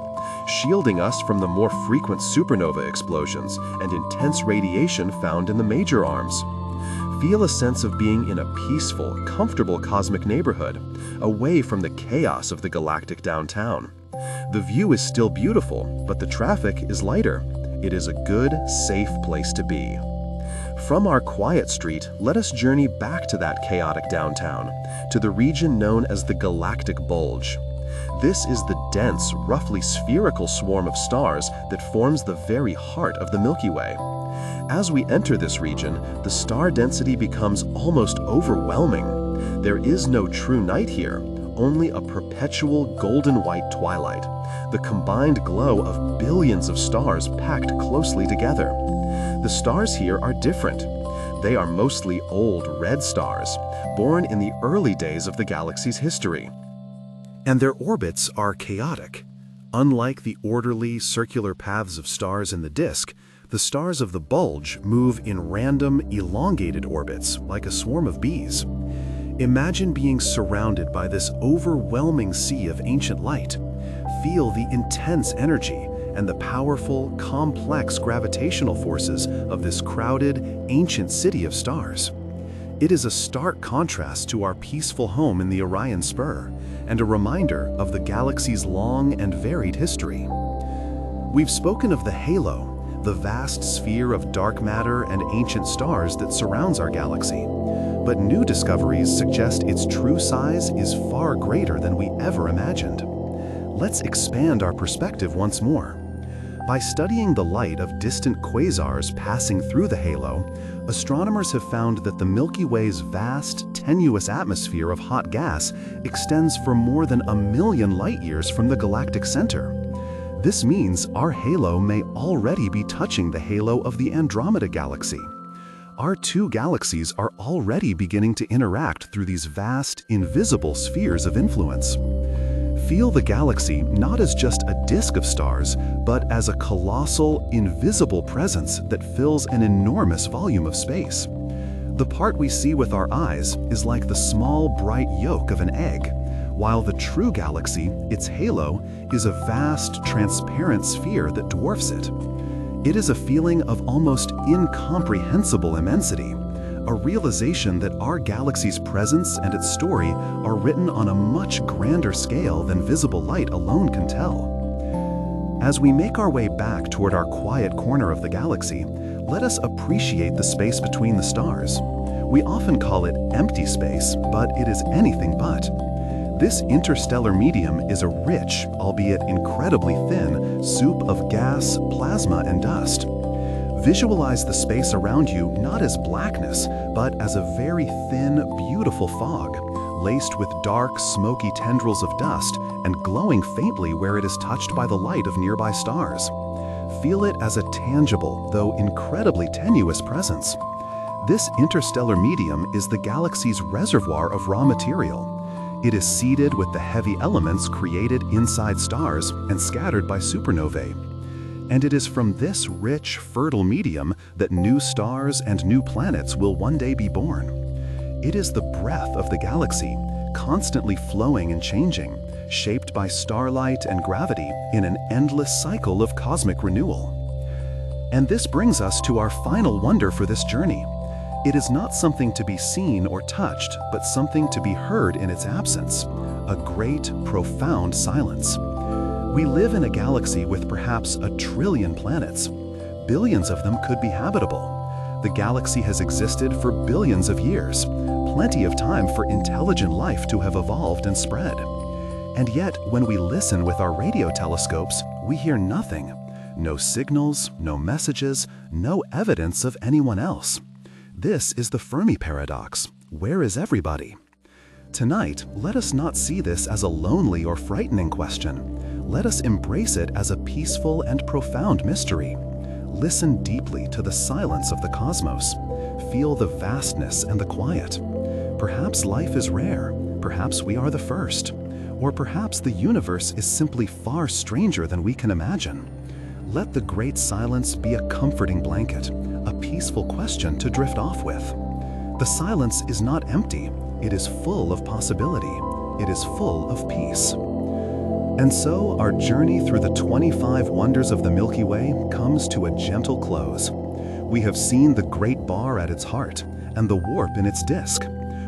shielding us from the more frequent supernova explosions and intense radiation found in the major arms. Feel a sense of being in a peaceful, comfortable cosmic neighborhood, away from the chaos of the galactic downtown. The view is still beautiful, but the traffic is lighter. It is a good, safe place to be. From our quiet street, let us journey back to that chaotic downtown, to the region known as the Galactic Bulge. This is the dense, roughly spherical swarm of stars that forms the very heart of the Milky Way. As we enter this region, the star density becomes almost overwhelming. There is no true night here, only a perpetual golden-white twilight, the combined glow of billions of stars packed closely together. The stars here are different. They are mostly old red stars, born in the early days of the galaxy's history. And their orbits are chaotic. Unlike the orderly, circular paths of stars in the disk, the stars of the bulge move in random, elongated orbits like a swarm of bees. Imagine being surrounded by this overwhelming sea of ancient light. Feel the intense energy and the powerful, complex gravitational forces of this crowded, ancient city of stars. It is a stark contrast to our peaceful home in the Orion Spur, and a reminder of the galaxy's long and varied history. We've spoken of the halo, the vast sphere of dark matter and ancient stars that surrounds our galaxy. But new discoveries suggest its true size is far greater than we ever imagined. Let's expand our perspective once more. By studying the light of distant quasars passing through the halo, astronomers have found that the Milky Way's vast, tenuous atmosphere of hot gas extends for more than 1 million light-years from the galactic center. This means our halo may already be touching the halo of the Andromeda galaxy. Our two galaxies are already beginning to interact through these vast, invisible spheres of influence. Feel the galaxy not as just a disk of stars, but as a colossal, invisible presence that fills an enormous volume of space. The part we see with our eyes is like the small, bright yolk of an egg, while the true galaxy, its halo, is a vast, transparent sphere that dwarfs it. It is a feeling of almost incomprehensible immensity, a realization that our galaxy's presence and its story are written on a much grander scale than visible light alone can tell. As we make our way back toward our quiet corner of the galaxy, let us appreciate the space between the stars. We often call it empty space, but it is anything but. This interstellar medium is a rich, albeit incredibly thin, soup of gas, plasma, and dust. Visualize the space around you not as blackness, but as a very thin, beautiful fog, laced with dark, smoky tendrils of dust and glowing faintly where it is touched by the light of nearby stars. Feel it as a tangible, though incredibly tenuous presence. This interstellar medium is the galaxy's reservoir of raw material. It is seeded with the heavy elements created inside stars and scattered by supernovae. And it is from this rich, fertile medium that new stars and new planets will one day be born. It is the breath of the galaxy, constantly flowing and changing, shaped by starlight and gravity in an endless cycle of cosmic renewal. And this brings us to our final wonder for this journey. It is not something to be seen or touched, but something to be heard in its absence, a great, profound silence. We live in a galaxy with perhaps 1 trillion planets. Billions of them could be habitable. The galaxy has existed for billions of years, plenty of time for intelligent life to have evolved and spread. And yet, when we listen with our radio telescopes, we hear nothing. No signals, no messages, no evidence of anyone else. This is the Fermi paradox. Where is everybody? Tonight, let us not see this as a lonely or frightening question. Let us embrace it as a peaceful and profound mystery. Listen deeply to the silence of the cosmos. Feel the vastness and the quiet. Perhaps life is rare. Perhaps we are the first. Or perhaps the universe is simply far stranger than we can imagine. Let the great silence be a comforting blanket, a peaceful question to drift off with. The silence is not empty. It is full of possibility. It is full of peace. And so our journey through the 25 wonders of the Milky Way comes to a gentle close. We have seen the great bar at its heart, and the warp in its disk.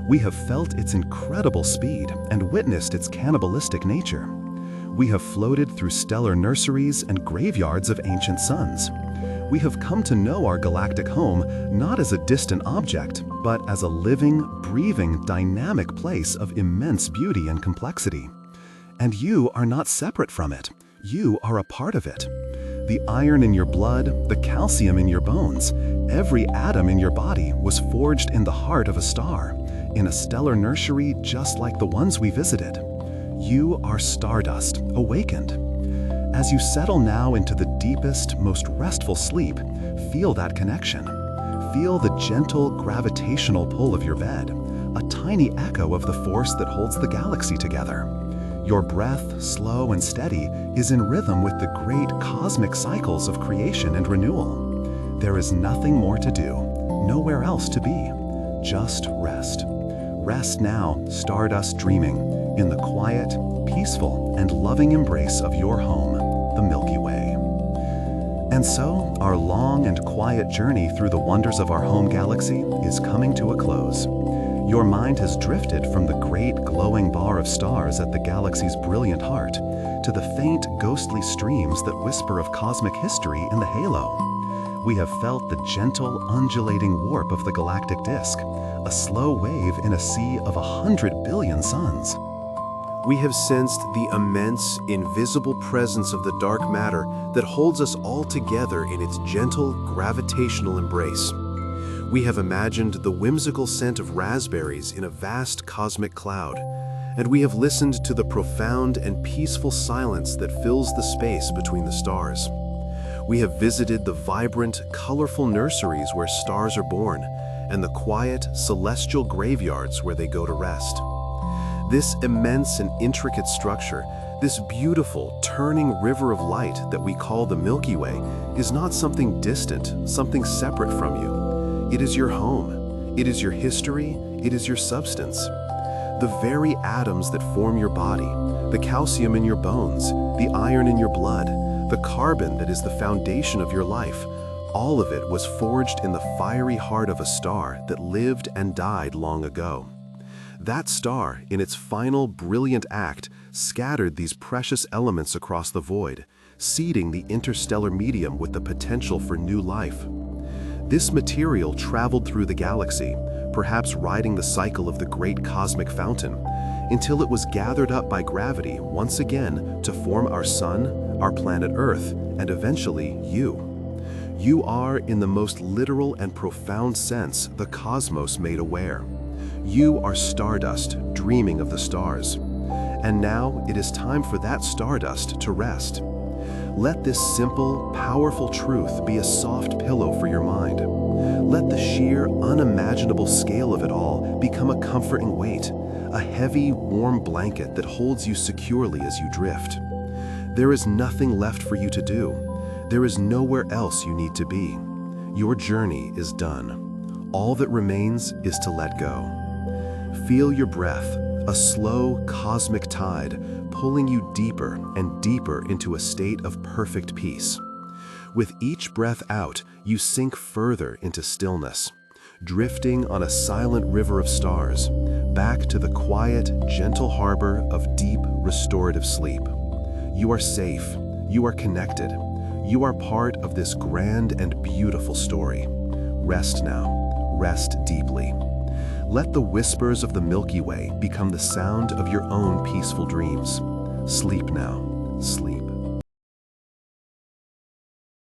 We have felt its incredible speed and witnessed its cannibalistic nature. We have floated through stellar nurseries and graveyards of ancient suns. We have come to know our galactic home not as a distant object, but as a living, breathing, dynamic place of immense beauty and complexity. And you are not separate from it. You are a part of it. The iron in your blood, the calcium in your bones, every atom in your body was forged in the heart of a star, in a stellar nursery just like the ones we visited. You are stardust, awakened. As you settle now into the deepest, most restful sleep, feel that connection. Feel the gentle gravitational pull of your bed, a tiny echo of the force that holds the galaxy together. Your breath, slow and steady, is in rhythm with the great cosmic cycles of creation and renewal. There is nothing more to do, nowhere else to be. Just rest. Rest now, stardust dreaming, in the quiet, peaceful, and loving embrace of your home, the Milky Way. And so, our long and quiet journey through the wonders of our home galaxy is coming to a close. Your mind has drifted from the great glowing bar of stars at the galaxy's brilliant heart to the faint, ghostly streams that whisper of cosmic history in the halo. We have felt the gentle, undulating warp of the galactic disk, a slow wave in a sea of 100 billion suns. We have sensed the immense, invisible presence of the dark matter that holds us all together in its gentle, gravitational embrace. We have imagined the whimsical scent of raspberries in a vast cosmic cloud, and we have listened to the profound and peaceful silence that fills the space between the stars. We have visited the vibrant, colorful nurseries where stars are born, and the quiet, celestial graveyards where they go to rest. This immense and intricate structure, this beautiful, turning river of light that we call the Milky Way, is not something distant, something separate from you. It is your home. It is your history. It is your substance. The very atoms that form your body, the calcium in your bones, the iron in your blood, the carbon that is the foundation of your life, all of it was forged in the fiery heart of a star that lived and died long ago. That star, in its final brilliant act, scattered these precious elements across the void, seeding the interstellar medium with the potential for new life. This material traveled through the galaxy, perhaps riding the cycle of the great cosmic fountain, until it was gathered up by gravity once again to form our sun, our planet Earth, and eventually you. You are, in the most literal and profound sense, the cosmos made aware. You are stardust, dreaming of the stars. And now it is time for that stardust to rest. Let this simple, powerful truth be a soft pillow for your mind. Let the sheer, unimaginable scale of it all become a comforting weight, a heavy, warm blanket that holds you securely as you drift. There is nothing left for you to do. There is nowhere else you need to be. Your journey is done. All that remains is to let go. Feel your breath, a slow, cosmic tide, pulling you deeper and deeper into a state of perfect peace. With each breath out, you sink further into stillness, drifting on a silent river of stars, back to the quiet, gentle harbor of deep, restorative sleep. You are safe. You are connected. You are part of this grand and beautiful story. Rest now. Rest deeply. Let the whispers of the Milky Way become the sound of your own peaceful dreams. Sleep now. Sleep.